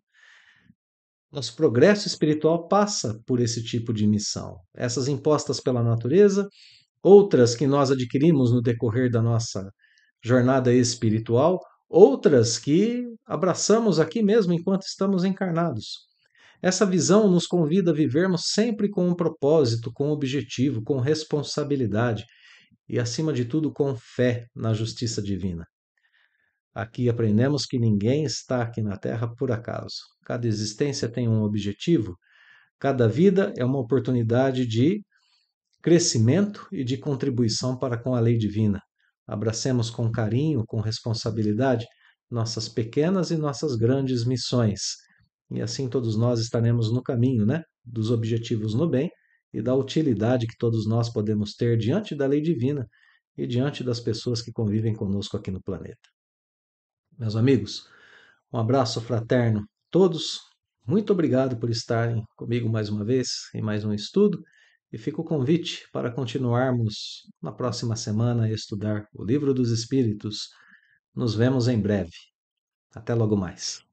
A: Nosso progresso espiritual passa por esse tipo de missão. Essas impostas pela natureza, outras que nós adquirimos no decorrer da nossa jornada espiritual, outras que abraçamos aqui mesmo enquanto estamos encarnados. Essa visão nos convida a vivermos sempre com um propósito, com um objetivo, com responsabilidade e, acima de tudo, com fé na justiça divina. Aqui aprendemos que ninguém está aqui na Terra por acaso. Cada existência tem um objetivo, cada vida é uma oportunidade de crescimento e de contribuição para com a lei divina. Abracemos com carinho, com responsabilidade, nossas pequenas e nossas grandes missões. E assim todos nós estaremos no caminho, né, dos objetivos no bem e da utilidade que todos nós podemos ter diante da lei divina e diante das pessoas que convivem conosco aqui no planeta. Meus amigos, um abraço fraterno a todos. Muito obrigado por estarem comigo mais uma vez em mais um estudo. E fica o convite para continuarmos na próxima semana a estudar o Livro dos Espíritos. Nos vemos em breve. Até logo mais.